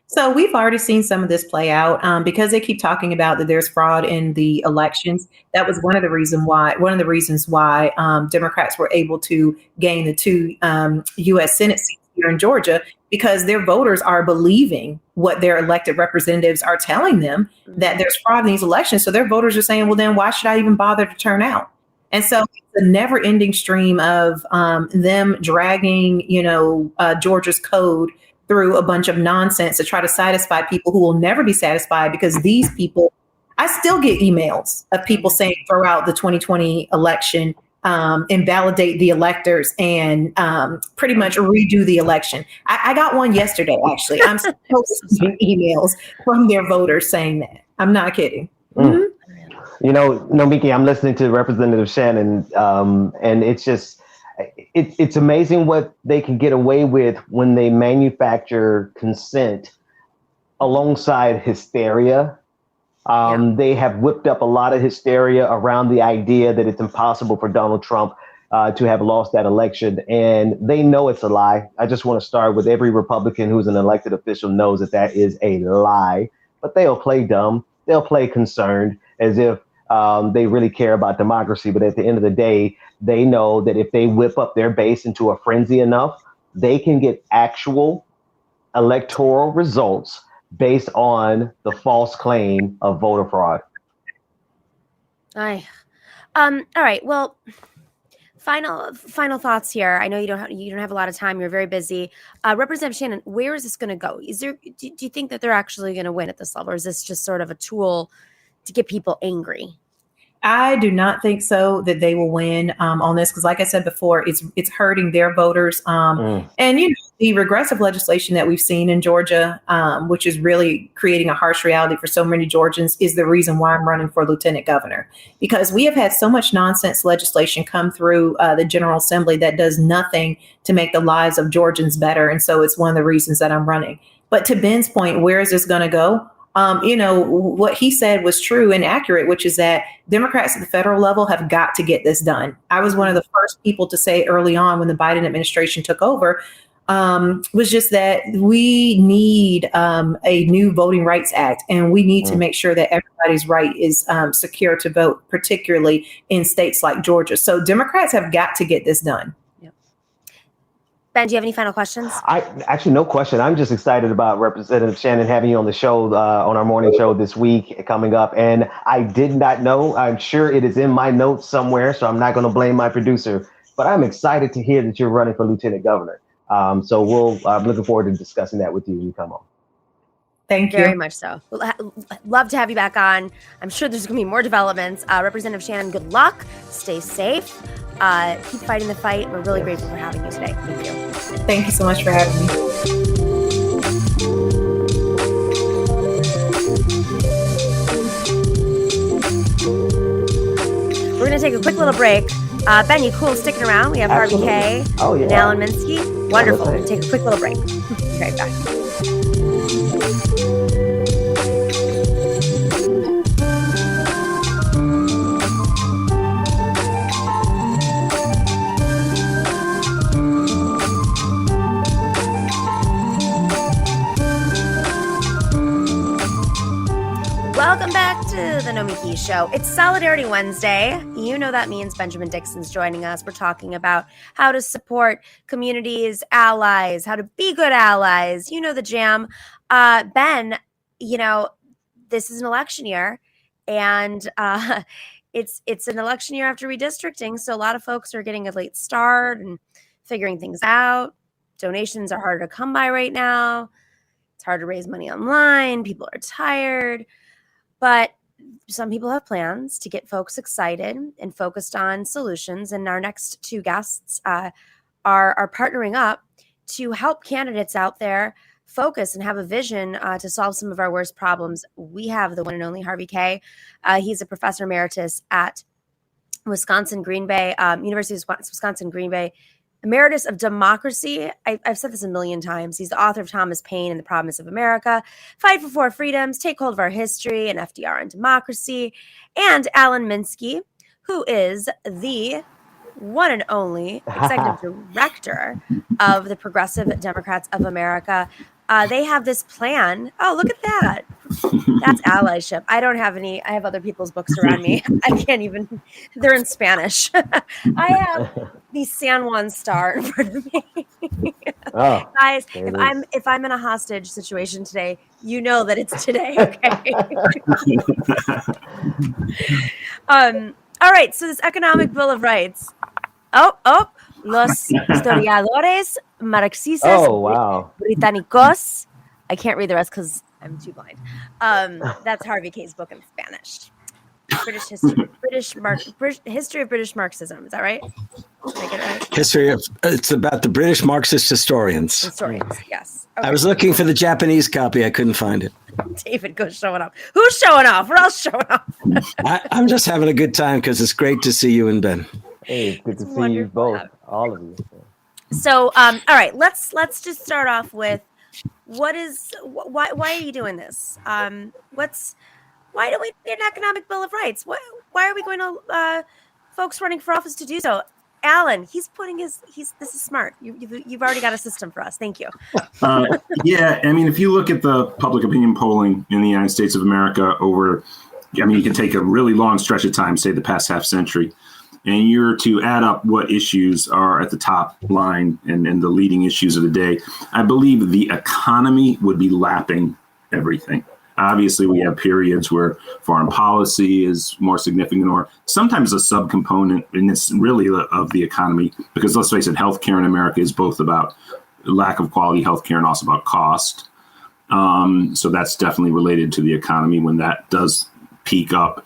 Speaker 5: So we've already seen some of this play out because they keep talking about that there's fraud in the elections. That was one of the reasons why Democrats were able to gain the 2 U.S. Senate seats here in Georgia, because their voters are believing what their elected representatives are telling them, that there's fraud in these elections. So their voters are saying, well, then why should I even bother to turn out? And so it's a never ending stream of them dragging, Georgia's code through a bunch of nonsense to try to satisfy people who will never be satisfied, because these people, I still get emails of people saying throw out the 2020 election, invalidate the electors, and pretty much redo the election. I got one yesterday, actually. I'm still receiving emails from their voters saying that. I'm not kidding. Mm-hmm.
Speaker 6: Nomiki, I'm listening to Representative Shannon, and it's just, it's amazing what they can get away with when they manufacture consent alongside hysteria. They have whipped up a lot of hysteria around the idea that it's impossible for Donald Trump to have lost that election. And they know it's a lie. I just want to start with every Republican who's an elected official knows that is a lie, but they'll play dumb. They'll play concerned as if they really care about democracy. But at the end of the day, they know that if they whip up their base into a frenzy enough, they can get actual electoral results based on the false claim of voter fraud.
Speaker 2: All right. Well, final thoughts here. I know you don't have a lot of time. You're very busy. Representative Shannon, where is this going to go? Do you think that they're actually going to win at this level, or is this just sort of a tool to get people angry?
Speaker 5: I do not think so, that they will win on this, because like I said before, it's hurting their voters. And the regressive legislation that we've seen in Georgia, which is really creating a harsh reality for so many Georgians, is the reason why I'm running for lieutenant governor, because we have had so much nonsense legislation come through the General Assembly that does nothing to make the lives of Georgians better. And so it's one of the reasons that I'm running. But to Ben's point, where is this going to go? What he said was true and accurate, which is that Democrats at the federal level have got to get this done. I was one of the first people to say early on when the Biden administration took over, was just that we need a new Voting Rights Act, and we need to make sure that everybody's right is secure to vote, particularly in states like Georgia. So Democrats have got to get this done.
Speaker 2: Ben, do you have any final questions?
Speaker 6: Actually, no question. I'm just excited about Representative Shannon having you on the show, on our morning show this week coming up. And I did not know. I'm sure it is in my notes somewhere, so I'm not going to blame my producer. But I'm excited to hear that you're running for lieutenant governor. So I'm looking forward to discussing that with you when you come on.
Speaker 5: Thank you.
Speaker 2: Very much so. Love to have you back on. I'm sure there's going to be more developments. Representative Shannon, good luck. Stay safe. Keep fighting the fight. We're really grateful for having you today. Thank you.
Speaker 5: Thank you so much for having me.
Speaker 2: We're going to take a quick little break. Ben, you cool sticking around? We have Harvey, Kaye, and Alan Minsky. Wonderful. We'll take a quick little break. Be right back. Welcome back to the Nomiki Show. It's Solidarity Wednesday. You know that means Benjamin Dixon's joining us. We're talking about how to support communities, allies, how to be good allies. You know the jam. Ben, this is an election year, and it's an election year after redistricting, so a lot of folks are getting a late start and figuring things out. Donations are harder to come by right now. It's hard to raise money online. People are tired. But some people have plans to get folks excited and focused on solutions. And our next two guests are partnering up to help candidates out there focus and have a vision to solve some of our worst problems, we have the one and only Harvey Kaye. He's a professor emeritus at Wisconsin Green Bay, University of Wisconsin Green Bay, Emeritus of Democracy. I've said this a million times. He's the author of Thomas Paine and the Promise of America, Fight for Four Freedoms, Take Hold of Our History, and FDR and Democracy. And Alan Minsky, who is the one and only executive director of the Progressive Democrats of America. They have this plan. Oh, look at that. That's allyship. I don't have any. I have other people's books around me. I can't even. They're in Spanish. I have the San Juan Star in front of me.
Speaker 6: Oh,
Speaker 2: guys, if I'm in a hostage situation today, you know that it's today. Okay. All right. So this economic bill of rights. Los historiadores marxistas británicos. I can't read the rest because I'm too blind. That's Harvey Kaye's book in Spanish. British history, history of British Marxism. Is that right? Did I get it right?
Speaker 7: It's about the British Marxist historians.
Speaker 2: Historians, yes. Okay.
Speaker 7: I was looking for the Japanese copy. I couldn't find it.
Speaker 2: David goes showing off. Who's showing off? We're all showing off.
Speaker 7: I'm just having a good time because it's great to see you and Ben.
Speaker 6: Hey, it's good to see you both, all of you.
Speaker 2: So, all right, let's just start off with why are you doing this? Why do we need an economic bill of rights? Why are we going to folks running for office to do so? Alan, he's putting this is smart. You've already got a system for us. Thank you.
Speaker 8: Yeah, I mean, if you look at the public opinion polling in the United States of America you can take a really long stretch of time, say the past half century, and you're to add up what issues are at the top line and the leading issues of the day, I believe the economy would be lapping everything. Obviously, we have periods where foreign policy is more significant or sometimes a subcomponent, and it's really of the economy, because let's face it, healthcare in America is both about lack of quality healthcare and also about cost. So that's definitely related to the economy when that does peak up.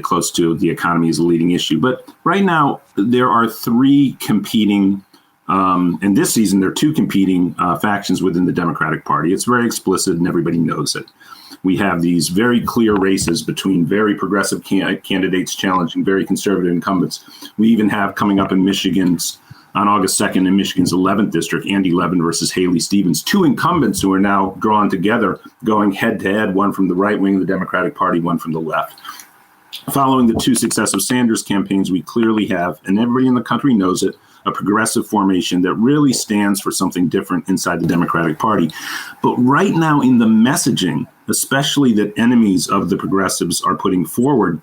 Speaker 8: Close to the economy is a leading issue. But right now, there are three competing, and this season, there are two competing factions within the Democratic Party. It's very explicit and everybody knows it. We have these very clear races between very progressive candidates challenging very conservative incumbents. We even have coming up in Michigan's, on August 2nd in Michigan's 11th district, Andy Levin versus Haley Stevens, two incumbents who are now drawn together, going head to head, one from the right wing of the Democratic Party, one from the left. Following the two successive Sanders campaigns, we clearly have, and everybody in the country knows it, a progressive formation that really stands for something different inside the Democratic Party. But right now in the messaging, especially that enemies of the progressives are putting forward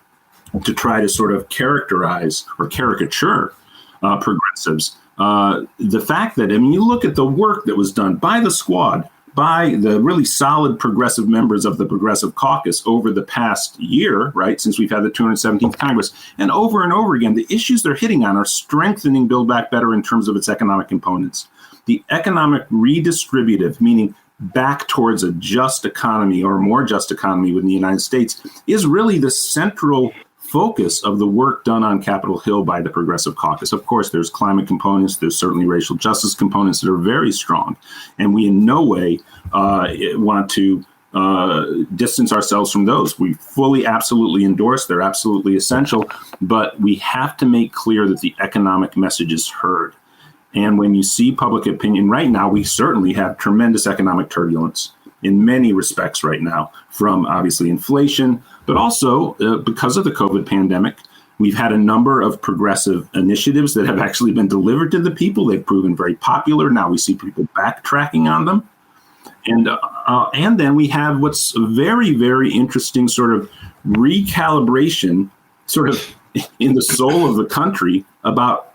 Speaker 8: to try to sort of characterize or caricature progressives, the fact that, I mean, you look at the work that was done by the squad, by the really solid progressive members of the Progressive Caucus over the past year, right, since we've had the 217th Congress, and over again, the issues they're hitting on are strengthening Build Back Better in terms of its economic components. The economic redistributive, meaning back towards a just economy or a more just economy within the United States, is really the central focus of the work done on Capitol Hill by the Progressive Caucus. Of course, there's climate components, there's certainly racial justice components that are very strong, and we in no way want to distance ourselves from those. We fully, absolutely endorse, they're absolutely essential, but we have to make clear that the economic message is heard. And when you see public opinion right now, we certainly have tremendous economic turbulence in many respects right now, from obviously inflation, but also because of the COVID pandemic, we've had a number of progressive initiatives that have actually been delivered to the people. They've proven very popular. Now we see people backtracking on them. And then we have what's a very, very interesting sort of recalibration sort of in the soul of the country about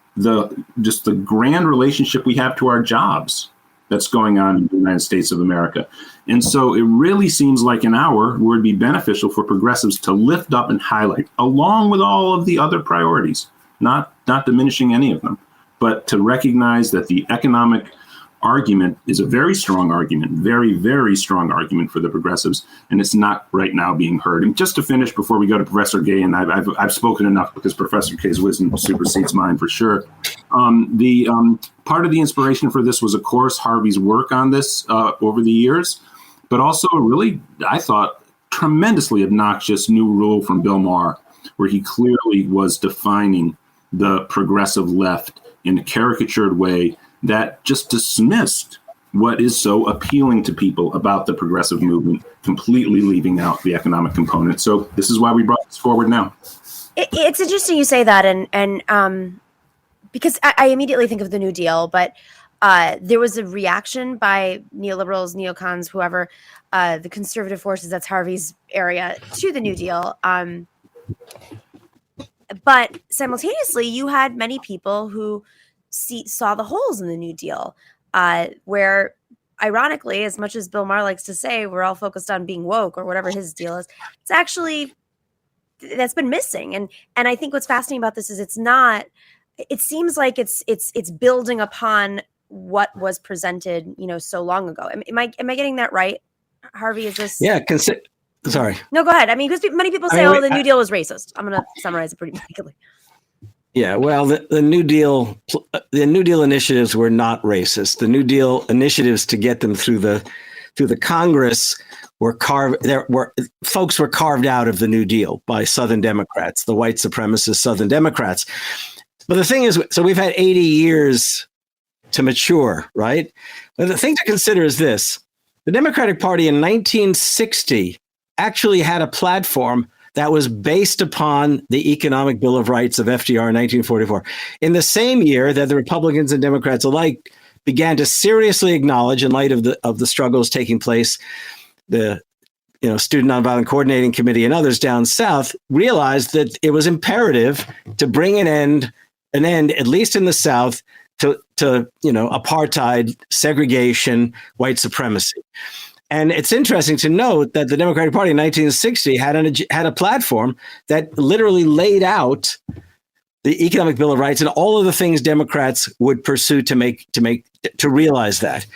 Speaker 8: just the grand relationship we have to our jobs that's going on in the United States of America. And so it really seems like an hour where it'd be beneficial for progressives to lift up and highlight, along with all of the other priorities, not diminishing any of them, but to recognize that the economic argument is a very strong argument, very, very strong argument for the progressives, and it's not right now being heard. And just to finish before we go to Professor Kaye, and I've spoken enough because Professor Kaye's wisdom supersedes mine for sure. Part of the inspiration for this was, of course, Harvey's work on this over the years, but also a really, I thought, tremendously obnoxious new rule from Bill Maher, where he clearly was defining the progressive left in a caricatured way that just dismissed what is so appealing to people about the progressive movement, completely leaving out the economic component. So this is why we brought this forward now.
Speaker 2: It's interesting you say that, and because I immediately think of the New Deal, but there was a reaction by neoliberals, neocons, whoever, the conservative forces, that's Harvey's area, to the New Deal. But simultaneously, you had many people who saw the holes in the New Deal, where, ironically, as much as Bill Maher likes to say, we're all focused on being woke or whatever his deal is, it's actually, that's been missing. And I think what's fascinating about this is it's not, it seems like it's building upon what was presented, so long ago. Am I getting that right, Harvey? Is this?
Speaker 7: Yeah. Sorry.
Speaker 2: No, go ahead. I mean, because many people say, the New Deal was racist. I'm going to summarize it pretty quickly.
Speaker 7: Yeah, well, the New Deal initiatives were not racist. The New Deal initiatives to get them through the Congress folks were carved out of the New Deal by Southern Democrats, the white supremacist Southern Democrats. But the thing is, so we've had 80 years to mature, right? But the thing to consider is this: the Democratic Party in 1960 actually had a platform that was based upon the Economic Bill of Rights of FDR in 1944. In the same year that the Republicans and Democrats alike began to seriously acknowledge, in light of the struggles taking place, the Student Nonviolent Coordinating Committee and others down south realized that it was imperative to bring an end, at least in the South, to apartheid, segregation, white supremacy. And it's interesting to note that the Democratic Party in 1960 had a platform that literally laid out the Economic Bill of Rights and all of the things Democrats would pursue to realize that.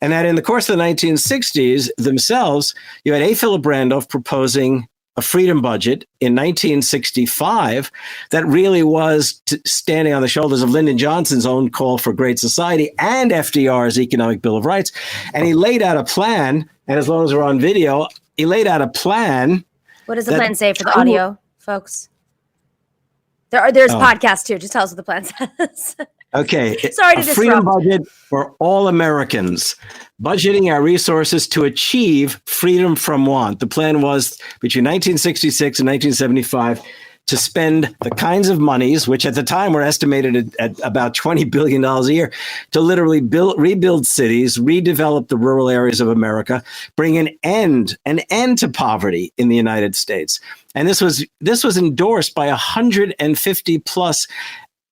Speaker 7: And that in the course of the 1960s themselves, you had A. Philip Randolph proposing a freedom budget in 1965 that really was standing on the shoulders of Lyndon Johnson's own call for great society and FDR's Economic Bill of Rights. And he laid out a plan, and as long as we're on video, he laid out a plan.
Speaker 2: What does the plan say for the audio, folks? There's podcasts too. Just tell us what the plan says.
Speaker 7: Okay.
Speaker 2: Sorry to disrupt.
Speaker 7: Freedom budget for all Americans, budgeting our resources to achieve freedom from want. The plan was between 1966 and 1975 to spend the kinds of monies, which at the time were estimated at about $20 billion a year, to literally rebuild cities, redevelop the rural areas of America, bring an end to poverty in the United States. And this was endorsed by 150 plus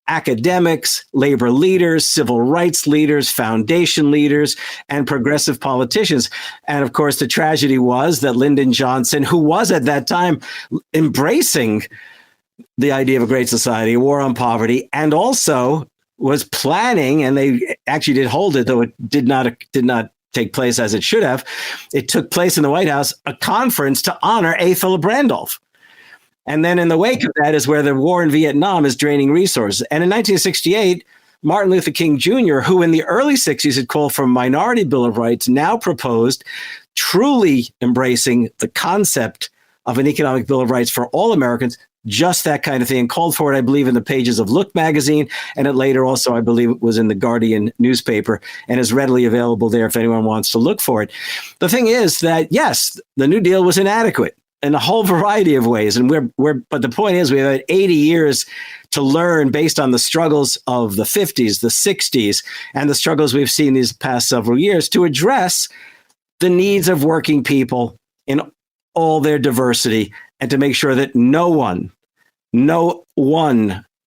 Speaker 7: academics, labor leaders, civil rights leaders, foundation leaders, and progressive politicians. And of course, the tragedy was that Lyndon Johnson, who was at that time embracing the idea of a great society, a war on poverty, and also was planning, and they actually did hold it, though it did not take place as it should have. It took place in the White House, a conference to honor A. Philip Randolph. And then in the wake of that is where the war in Vietnam is draining resources. And in 1968, Martin Luther King Jr., who in the early 60s had called for a minority Bill of Rights, now proposed truly embracing the concept of an economic Bill of Rights for all Americans, just that kind of thing, and called for it, I believe, in the pages of Look magazine, and it later also, I believe, it was in the Guardian newspaper and is readily available there if anyone wants to look for it. The thing is that, yes, the New Deal was inadequate in a whole variety of ways. And but the point is, we have 80 years to learn based on the struggles of the 50s, the 60s, and the struggles we've seen these past several years to address the needs of working people in all their diversity, and to make sure that no one,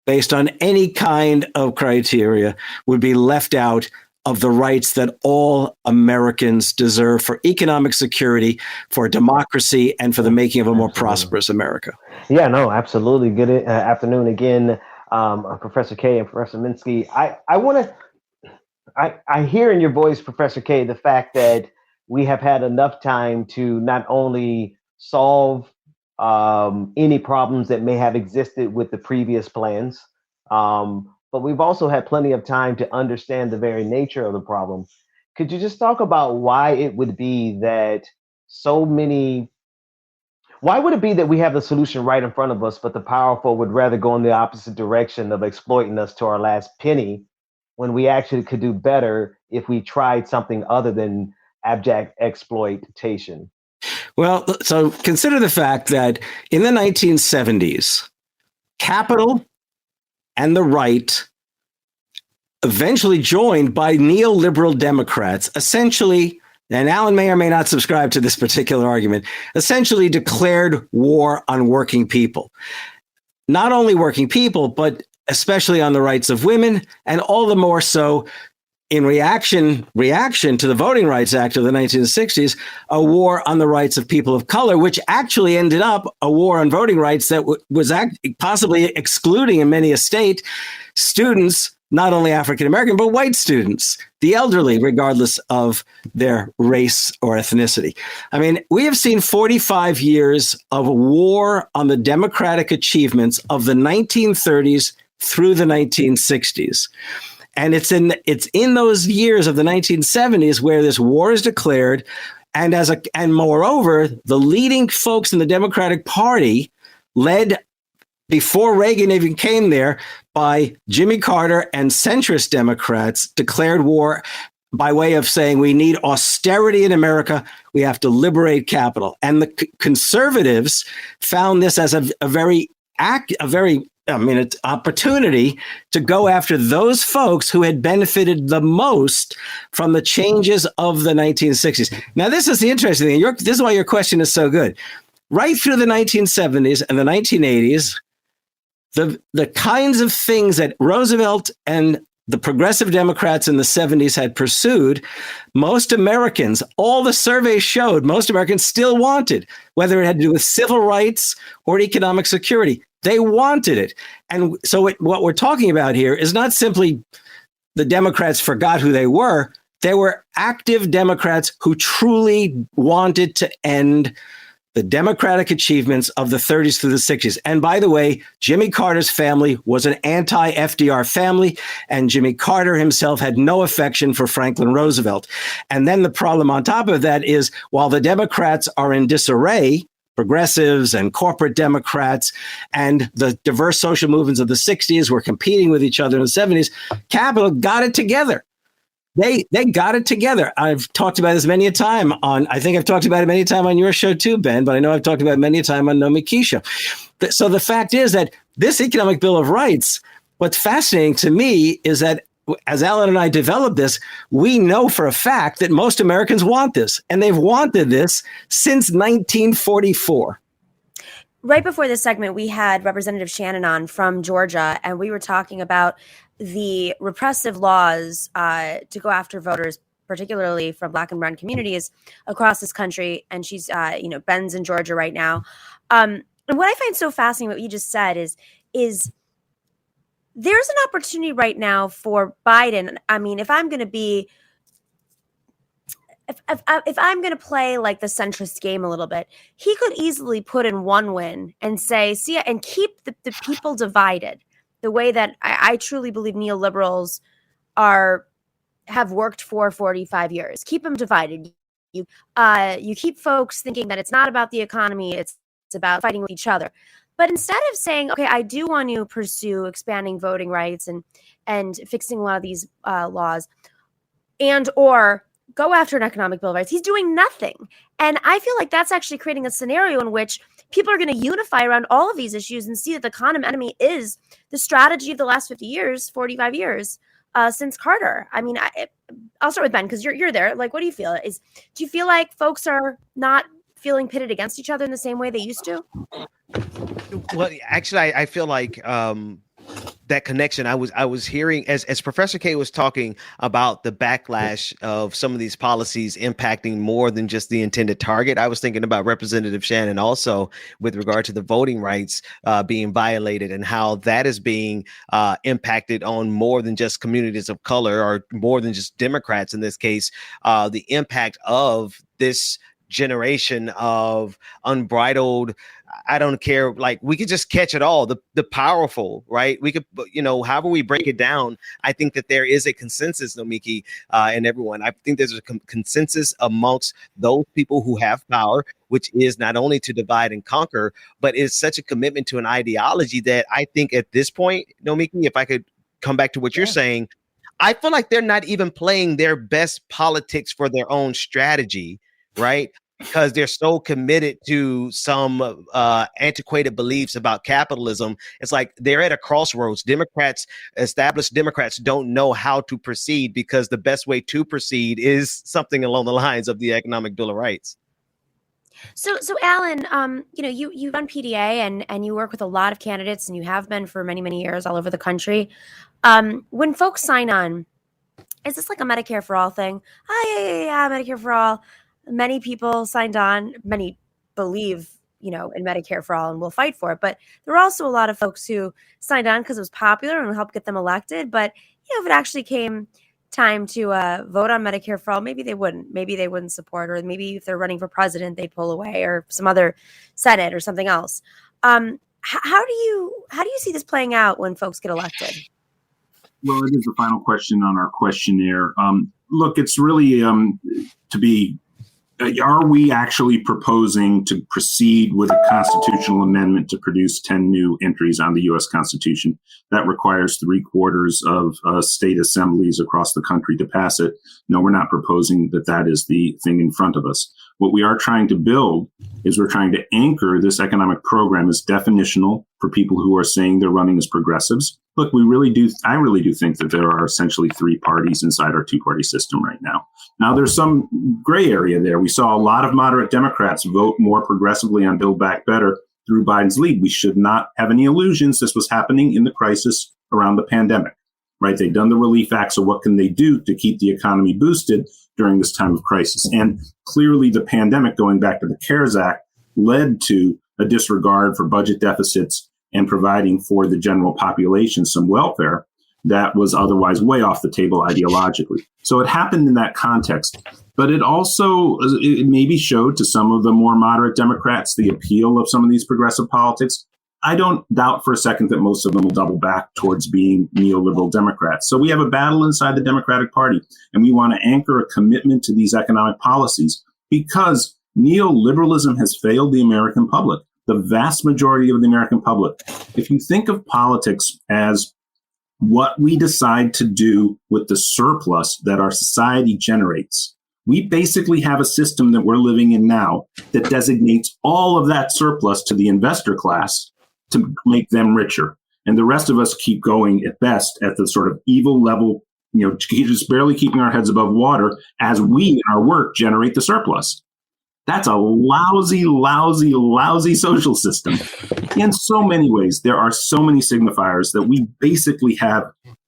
Speaker 7: based on any kind of criteria, would be left out of the rights that all Americans deserve for economic security, for democracy, and for the making of a more prosperous America.
Speaker 6: Yeah, no, absolutely. Good afternoon again, Professor Kaye and Professor Minsky. I want I hear in your voice, Professor Kaye, the fact that we have had enough time to not only solve any problems that may have existed with the previous plans, but we've also had plenty of time to understand the very nature of the problem. Could you just talk about why it would be that why would it be that we have the solution right in front of us, but the powerful would rather go in the opposite direction of exploiting us to our last penny, when we actually could do better if we tried something other than abject exploitation?
Speaker 7: Well, so consider the fact that in the 1970s, capital and the right, eventually joined by neoliberal Democrats, essentially, and Alan may or may not subscribe to this particular argument, essentially declared war on working people. Not only working people, but especially on the rights of women, and all the more so in reaction to the Voting Rights Act of the 1960s, a war on the rights of people of color, which actually ended up a war on voting rights that was possibly excluding in many a state students, not only African-American, but white students, the elderly, regardless of their race or ethnicity. I mean, we have seen 45 years of a war on the democratic achievements of the 1930s through the 1960s. And it's in those years of the 1970s where this war is declared. And moreover, the leading folks in the Democratic Party, led before Reagan even came there by Jimmy Carter and centrist Democrats, declared war by way of saying we need austerity in America. We have to liberate capital. And the conservatives found this as an opportunity to go after those folks who had benefited the most from the changes of the 1960s. Now, this is the interesting thing. This is why your question is so good. Right through the 1970s and the 1980s, the kinds of things that Roosevelt and the progressive Democrats in the 70s had pursued, most Americans, all the surveys showed, most Americans still wanted, whether it had to do with civil rights or economic security. They wanted it. And so what we're talking about here is not simply the Democrats forgot who they were. They were active Democrats who truly wanted to end the democratic achievements of the 30s through the 60s. And by the way, Jimmy Carter's family was an anti-FDR family, and Jimmy Carter himself had no affection for Franklin Roosevelt. And then the problem on top of that is, while the Democrats are in disarray, progressives and corporate Democrats and the diverse social movements of the 60s were competing with each other in the 70s, capital got it together. They got it together. I've talked about this many a time I think I've talked about it many a time on your show too, Ben, but I know I've talked about it many a time on Nomiki show. So the fact is that this Economic Bill of Rights, what's fascinating to me is that as Alan and I developed this, we know for a fact that most Americans want this, and they've wanted this since 1944.
Speaker 2: Right before this segment, we had Representative Shannon on from Georgia, and we were talking about the repressive laws to go after voters, particularly from Black and brown communities across this country. And she's, Ben's in Georgia right now. And what I find so fascinating, what you just said, is there's an opportunity right now for Biden. I mean, if I'm going to be, if I'm going to play like the centrist game a little bit, he could easily put in one win and say, see, and keep the people divided. The way that I truly believe neoliberals have worked for 45 years. Keep them divided. You keep folks thinking that it's not about the economy, it's about fighting with each other. But instead of saying, okay, I do want to pursue expanding voting rights and fixing a lot of these laws, and or go after an economic bill of rights, he's doing nothing. And I feel like that's actually creating a scenario in which people are going to unify around all of these issues and see that the common enemy is the strategy of the last 50 years, 45 years since Carter. I mean, I'll start with Ben, because you're there. Like, what do you feel? Do you feel like folks are not feeling pitted against each other in the same way they used to?
Speaker 9: Well, actually, I feel like that connection. I was hearing as Professor Kaye was talking about the backlash of some of these policies impacting more than just the intended target. I was thinking about Representative Shannon also with regard to the voting rights being violated and how that is being impacted on more than just communities of color or more than just Democrats in this case. The impact of this generation of unbridled, I don't care, like we could just catch it all, the powerful, right? We could, however we break it down, I think that there is a consensus, Nomiki, and everyone. I think there's a consensus amongst those people who have power, which is not only to divide and conquer, but is such a commitment to an ideology that I think at this point, Nomiki, if I could come back to what you're saying, I feel like they're not even playing their best politics for their own strategy, right? Because they're so committed to some antiquated beliefs about capitalism. It's like they're at a crossroads. Established Democrats don't know how to proceed because the best way to proceed is something along the lines of the economic Bill of Rights.
Speaker 2: So Alan, you run PDA and you work with a lot of candidates and you have been for many, many years all over the country. When folks sign on, is this like a Medicare for all thing? Oh, yeah, Medicare for all. Many people signed on, many believe, in Medicare for all and will fight for it. But there were also a lot of folks who signed on because it was popular and helped get them elected. But, if it actually came time to vote on Medicare for all, maybe they wouldn't. Maybe they wouldn't support, or maybe if they're running for president, they'd pull away, or some other Senate or something else. How do you see this playing out when folks get elected?
Speaker 8: Well, it is the final question on our questionnaire. Look, it's really are we actually proposing to proceed with a constitutional amendment to produce 10 new entries on the U.S. Constitution? That requires 3/4 of state assemblies across the country to pass it. No, we're not proposing that is the thing in front of us. What we are trying to build is we're trying to anchor this economic program as definitional for people who are saying they're running as progressives. Look, I really do think that there are essentially three parties inside our two-party system right now. Now, there's some gray area there. We saw a lot of moderate Democrats vote more progressively on Build Back Better through Biden's lead. We should not have any illusions. This was happening in the crisis around the pandemic, right? They've done the relief act, so what can they do to keep the economy boosted during this time of crisis? And clearly the pandemic, going back to the CARES Act, led to a disregard for budget deficits and providing for the general population some welfare that was otherwise way off the table ideologically. So it happened in that context. But it maybe showed to some of the more moderate Democrats the appeal of some of these progressive politics. I don't doubt for a second that most of them will double back towards being neoliberal Democrats. So we have a battle inside the Democratic Party, and we want to anchor a commitment to these economic policies because neoliberalism has failed the American public, the vast majority of the American public. If you think of politics as what we decide to do with the surplus that our society generates, we basically have a system that we're living in now that designates all of that surplus to the investor class to make them richer. And the rest of us keep going at best at the sort of evil level, just barely keeping our heads above water as we in our work generate the surplus. That's a lousy, lousy, lousy social system. In so many ways, there are so many signifiers that we basically have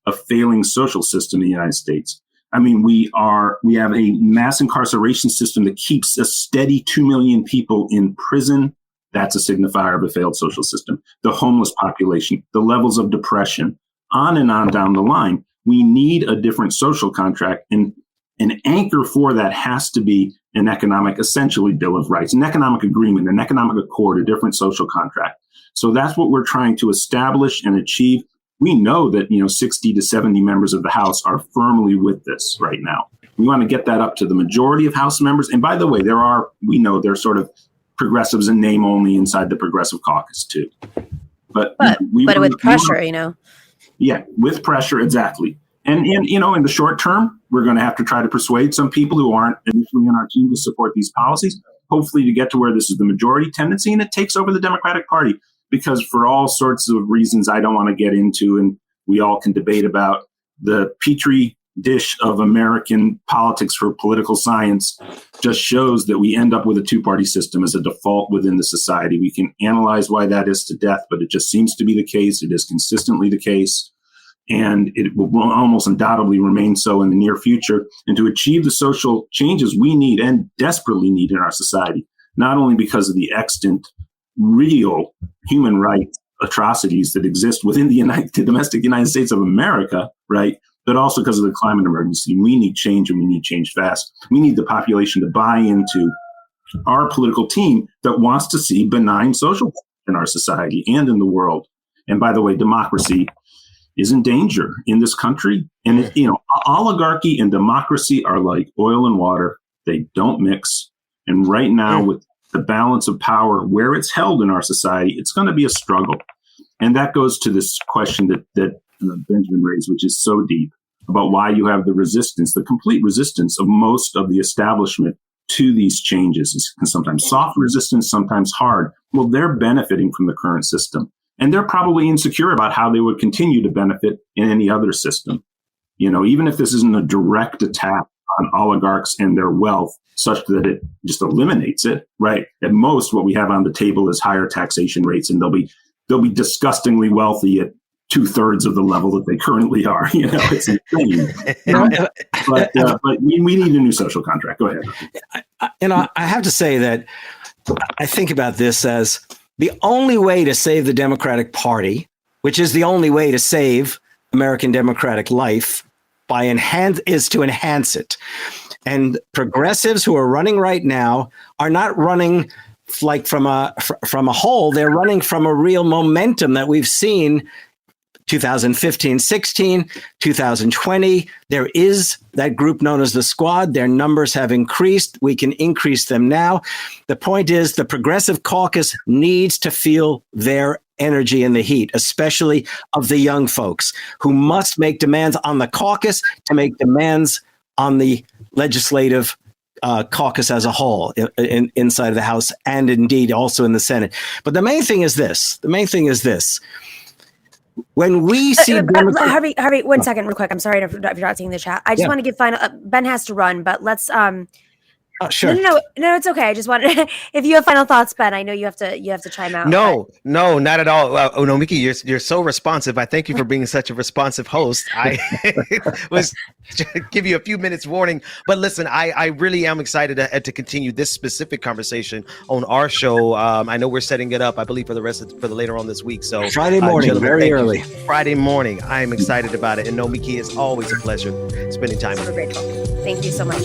Speaker 8: a failing social system in the United States. I mean, we have a mass incarceration system that keeps a steady 2 million people in prison. That's a signifier of a failed social system. The homeless population, the levels of depression, on and on down the line. We need a different social contract, and an anchor for that has to be an economic, essentially, Bill of Rights, an economic agreement, an economic accord, a different social contract. So that's what we're trying to establish and achieve. We know that 60 to 70 members of the House are firmly with this right now. We want to get that up to the majority of House members. And by the way, we know there's sort of progressives in name only inside the Progressive Caucus too. But with
Speaker 2: pressure,
Speaker 8: Yeah, with pressure, exactly. And in the short term, we're going to have to try to persuade some people who aren't initially on our team to support these policies, hopefully to get to where this is the majority tendency and it takes over the Democratic Party. Because for all sorts of reasons I don't want to get into, and we all can debate about, the Petri dish of American politics for political science just shows that we end up with a two-party system as a default within the society. We can analyze why that is to death, but it just seems to be the case. It is consistently the case, and it will almost undoubtedly remain so in the near future. And to achieve the social changes we need and desperately need in our society, not only because of the extant real human rights atrocities that exist within the domestic United States of America, right? But also because of the climate emergency. We need change, and we need change fast. We need the population to buy into our political team that wants to see benign social in our society and in the world. And by the way, democracy is in danger in this country. And, oligarchy and democracy are like oil and water. They don't mix. And right now, with the balance of power where it's held in our society, it's going to be a struggle. And that goes to this question that Benjamin raised, which is so deep, about why you have the resistance, the complete resistance of most of the establishment to these changes. It's sometimes soft resistance, sometimes hard. Well, they're benefiting from the current system. And they're probably insecure about how they would continue to benefit in any other system. Even if this isn't a direct attack on oligarchs and their wealth, such that it just eliminates it, right? At most, what we have on the table is higher taxation rates, and they'll be disgustingly wealthy at 2/3 of the level that they currently are. It's insane. But we need a new social contract. Go ahead.
Speaker 7: I have to say that I think about this as the only way to save the Democratic Party, which is the only way to save American democratic life, is to enhance it. And progressives who are running right now are not running like from a hole. They're running from a real momentum that we've seen 2015-16, 2020. There is that group known as the Squad. Their numbers have increased. We can increase them now. The point is the Progressive Caucus needs to feel their energy and the heat, especially of the young folks who must make demands on the caucus to make demands on the legislative caucus as a whole inside of the House and indeed also in the Senate. But the main thing is this. When we see
Speaker 2: Harvey, 1 second, real quick. I'm sorry if you're not seeing the chat. I just want to give final. Ben has to run, but let's.
Speaker 7: Sure.
Speaker 2: No, it's okay. I just wanted. If you have final thoughts, Ben, I know you have to chime out.
Speaker 9: No, not at all. Nomiki, you're so responsive. I thank you for being such a responsive host. I was give you a few minutes warning, but listen, I really am excited to continue this specific conversation on our show. I know we're setting it up, I believe, for the later on this week. So
Speaker 7: Friday morning, very early.
Speaker 9: Friday morning. I am excited about it, and Nomiki, it's always a pleasure spending time with you.
Speaker 2: We're grateful. Thank you so much.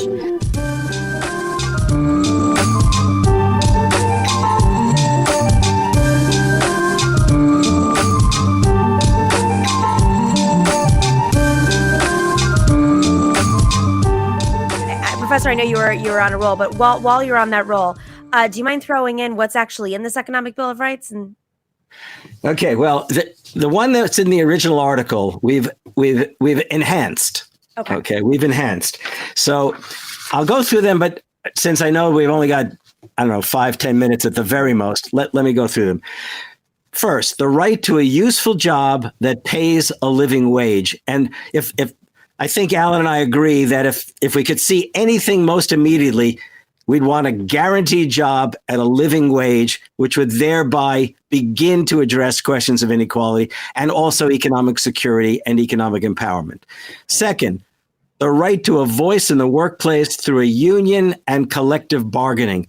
Speaker 2: Professor, I know you were on a roll, but while you're on that roll, do you mind throwing in what's actually in this Economic Bill of Rights?
Speaker 7: Okay, well, the one that's in the original article, we've enhanced. Okay, we've enhanced. So I'll go through them, but since I know we've only got, 5-10 minutes at the very most, let me go through them. First, the right to a useful job that pays a living wage. And if I think Alan and I agree that if we could see anything most immediately, we'd want a guaranteed job at a living wage, which would thereby begin to address questions of inequality and also economic security and economic empowerment. Second, the right to a voice in the workplace through a union and collective bargaining.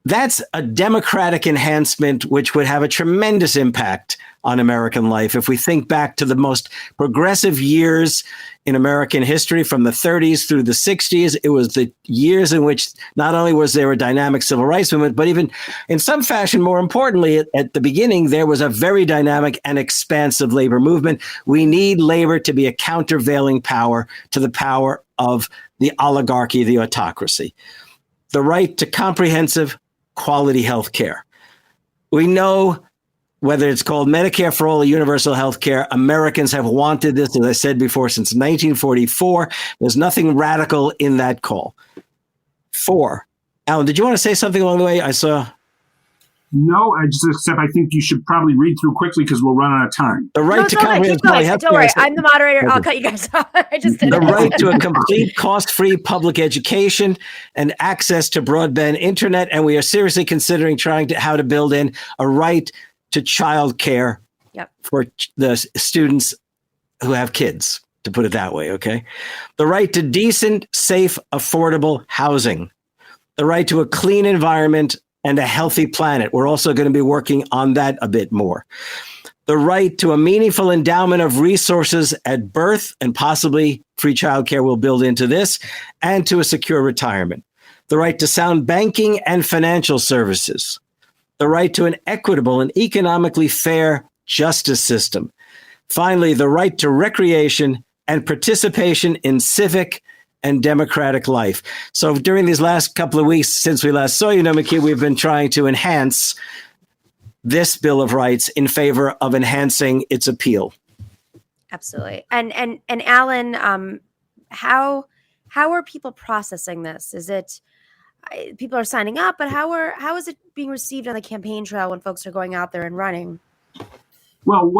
Speaker 7: That's a democratic enhancement which would have a tremendous impact on American life. If we think back to the most progressive years in American history, from the 30s through the 60s, it was the years in which not only was there a dynamic civil rights movement, but even in some fashion, more importantly, at the beginning, there was a very dynamic and expansive labor movement. We need labor to be a countervailing power to the power of the oligarchy, the autocracy. The right to comprehensive quality health care. We know, whether it's called Medicare for all or universal health care, Americans have wanted this, as I said before, since 1944. There's nothing radical in that call. 4, Alan, did you want to say something along the way? I saw.
Speaker 8: No, except I think you should probably read through quickly because we'll run out of time.
Speaker 7: The right
Speaker 2: No,
Speaker 7: to
Speaker 2: it's all right. Keep going.
Speaker 7: comprehensive
Speaker 2: Don't worry.
Speaker 7: healthcare.
Speaker 2: I'm the moderator. I'll cut you guys off. I just did
Speaker 7: The
Speaker 2: it.
Speaker 7: right to a complete cost-free public education and access to broadband internet. And we are seriously considering how to build in a right to child care for the students who have kids, to put it that way, okay? The right to decent, safe, affordable housing. The right to a clean environment and a healthy planet. We're also going to be working on that a bit more. The right to a meaningful endowment of resources at birth, and possibly free childcare will build into this, and to a secure retirement. The right to sound banking and financial services. The right to an equitable and economically fair justice system. Finally, the right to recreation and participation in civic and democratic life. So during these last couple of weeks since we last saw you, Nomiki, we've been trying to enhance this Bill of Rights in favor of enhancing its appeal.
Speaker 2: Absolutely. And Alan, how are people processing this? Is it people are signing up, but how is it being received on the campaign trail when folks are going out there and running?
Speaker 8: Well,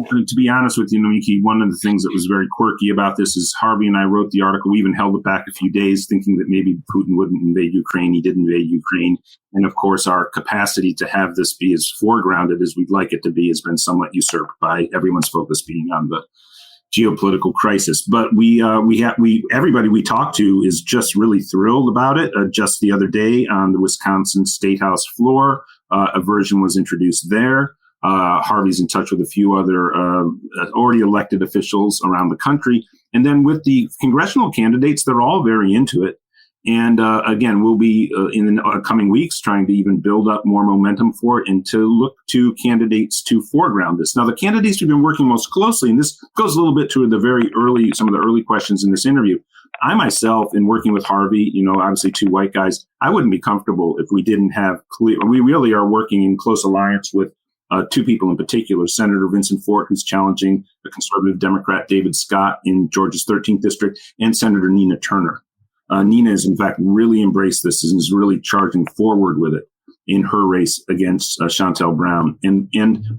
Speaker 8: to be honest with you, Nomiki, one of the things that was very quirky about this is Harvey and I wrote the article. We even held it back a few days thinking that maybe Putin wouldn't invade Ukraine. He did invade Ukraine. And of course, our capacity to have this be as foregrounded as we'd like it to be has been somewhat usurped by everyone's focus being on the geopolitical crisis. But everybody we talked to is just really thrilled about it. Just the other day on the Wisconsin State House floor, a version was introduced there. Harvey's in touch with a few other already elected officials around the country. And then with the congressional candidates, they're all very into it. And again, we'll be in the coming weeks trying to even build up more momentum for it and to look to candidates to foreground this. Now, the candidates we've been working most closely, and this goes a little bit to some of the early questions in this interview. I myself, in working with Harvey, obviously two white guys, I wouldn't be comfortable if we didn't have clear. We really are working in close alliance with two people in particular, Senator Vincent Fort, who's challenging the conservative Democrat David Scott in Georgia's 13th district, and Senator Nina Turner. Nina has, in fact, really embraced this and is really charging forward with it in her race against Shontel Brown. And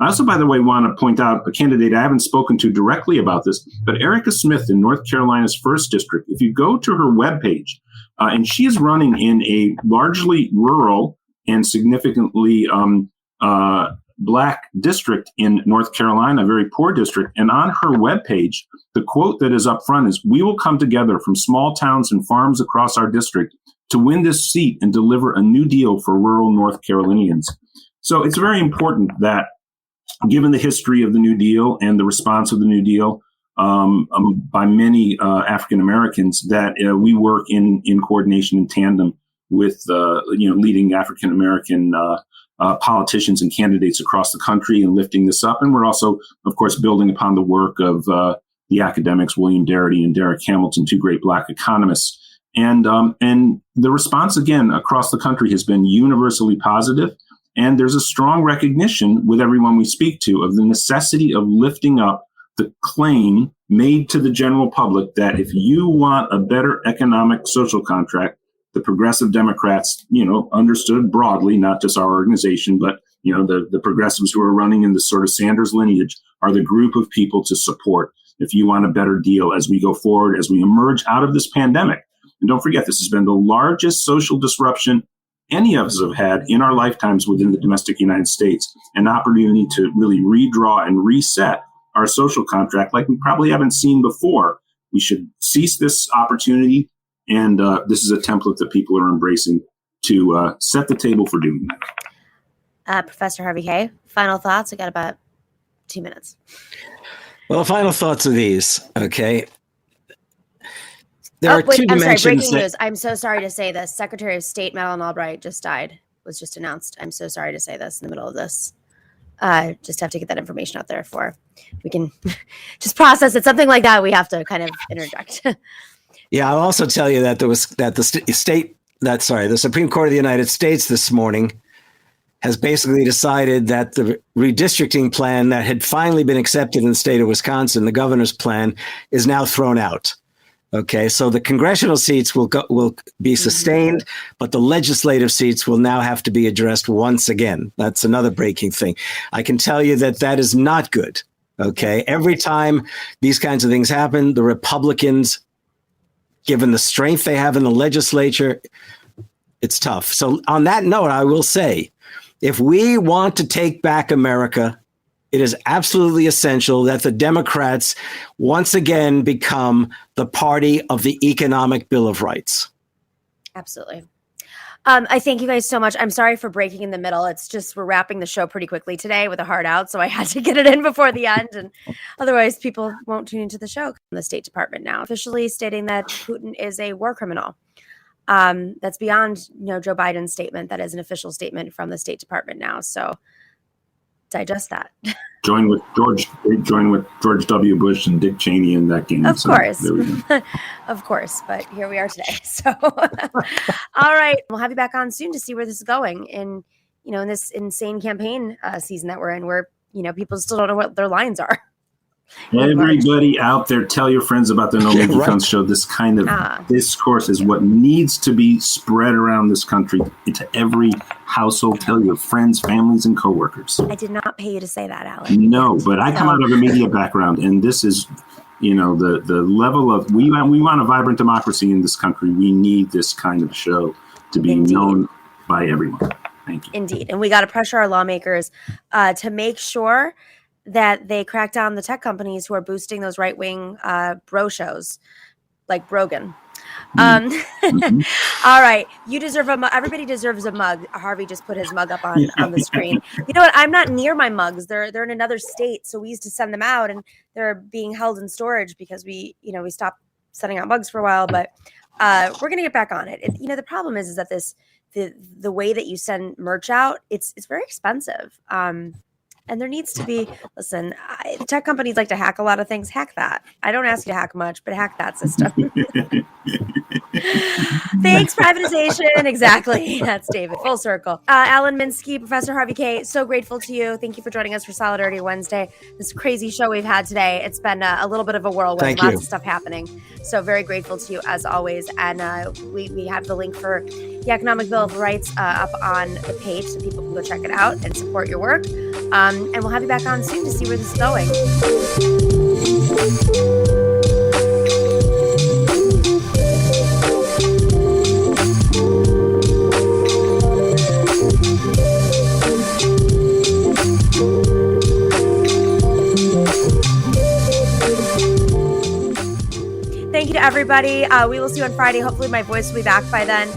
Speaker 8: I also, by the way, want to point out a candidate I haven't spoken to directly about this, but Erica Smith in North Carolina's 1st District. If you go to her webpage, and she is running in a largely rural and significantly Black district in North Carolina, a very poor district. And on her webpage, the quote that is up front is, "We will come together from small towns and farms across our district to win this seat and deliver a new deal for rural North Carolinians." So it's very important that, given the history of the New Deal and the response of the New Deal by many African Americans, that we work in coordination in tandem with leading African American politicians and candidates across the country and lifting this up. And we're also, of course, building upon the work of the academics William Darity and Derek Hamilton, two great Black economists. And the response, again, across the country has been universally positive. And there's a strong recognition with everyone we speak to of the necessity of lifting up the claim made to the general public that if you want a better economic social contract, the progressive Democrats, understood broadly, not just our organization, but, the progressives who are running in this sort of Sanders lineage are the group of people to support if you want a better deal as we go forward, as we emerge out of this pandemic. And don't forget, this has been the largest social disruption any of us have had in our lifetimes within the domestic United States, an opportunity to really redraw and reset our social contract like we probably haven't seen before. We should seize this opportunity. And this is a template that people are embracing to set the table for doing that.
Speaker 2: Professor Harvey Kaye, final thoughts? I got about 2 minutes.
Speaker 7: Well, final thoughts are these, okay? There are two dimensions.
Speaker 2: Breaking news. I'm so sorry to say this. Secretary of State Madeleine Albright just died, was just announced. I'm so sorry to say this in the middle of this. Just have to get that information out there for we can just process it. Something like that we have to kind of interject.
Speaker 7: Yeah, I'll also tell you that the Supreme Court of the United States this morning has basically decided that the redistricting plan that had finally been accepted in the state of Wisconsin, the governor's plan, is now thrown out. Okay, so the congressional seats will be sustained, but the legislative seats will now have to be addressed once again. That's another breaking thing. I can tell you that is not good. Okay, every time these kinds of things happen, the Republicans, given the strength they have in the legislature, it's tough. So on that note, I will say, if we want to take back America, it is absolutely essential that the Democrats once again become the party of the Economic Bill of Rights.
Speaker 2: Absolutely. I thank you guys so much. I'm sorry for breaking in the middle. It's just we're wrapping the show pretty quickly today with a hard out, so I had to get it in before the end, and otherwise people won't tune into the show. The State Department now officially stating that Putin is a war criminal. That's beyond Joe Biden's statement. That is an official statement from the State Department now. So digest that. Join with George
Speaker 8: W. Bush and Dick Cheney in that game.
Speaker 2: Of course. Of course. But here we are today. So all right. We'll have you back on soon to see where this is going in this insane campaign season that we're in, where, people still don't know what their lines are.
Speaker 8: Everybody out there, tell your friends about the Nomiki Comes show. This kind of discourse is what needs to be spread around this country into every household. Tell your friends, families, and coworkers.
Speaker 2: I did not pay you to say that, Alan.
Speaker 8: No, but I come out of a media background, and this is, the level of we want a vibrant democracy in this country. We need this kind of show to be known by everyone. Thank you.
Speaker 2: Indeed, and we got to pressure our lawmakers to make sure that they crack down the tech companies who are boosting those right-wing bro shows like Brogan. All right. You deserve a mug. Everybody deserves a mug. Harvey just put his mug up on the screen. You know what? I'm not near my mugs. They're in another state. So we used to send them out, and they're being held in storage because we stopped sending out mugs for a while, but we're going to get back on it. The problem is that the way that you send merch out, it's very expensive. And there needs to be, tech companies like to hack a lot of things. Hack that. I don't ask you to hack much, but hack that system. Thanks, privatization. Exactly. That's David. Full circle. Alan Minsky, Professor Harvey Kaye, so grateful to you. Thank you for joining us for Solidarity Wednesday. This crazy show we've had today. It's been a little bit of a whirlwind. Lots of stuff happening. So very grateful to you as always. And we have the link for the Economic Bill of Rights up on the page so people can go check it out and support your work. And we'll have you back on soon to see where this is going. Thank you to everybody. We will see you on Friday. Hopefully my voice will be back by then.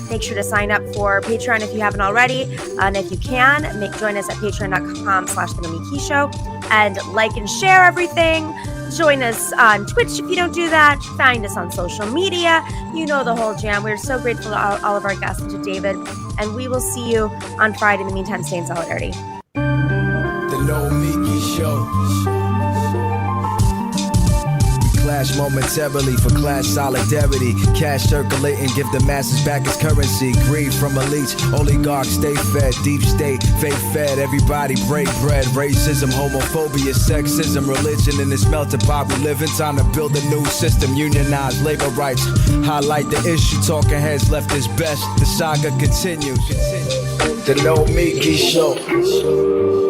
Speaker 2: Make sure to sign up for Patreon if you haven't already. And if you can, join us at patreon.com/The Show and like and share everything. Join us on Twitch if you don't do that. Find us on social media. You know the whole jam. We're so grateful to all of our guests and to David. And we will see you on Friday. In the meantime, stay in solidarity.
Speaker 1: The Nomiki Show. Clash momentarily for class solidarity. Cash circulating, give the masses back its currency. Greed from elites, oligarchs stay fed. Deep state, fake fed. Everybody break bread. Racism, homophobia, sexism, religion in this melting pot we live in. Time to build a new system, unionize labor rights. Highlight the issue, talking heads left is best. The saga continues. The Nomiki Show.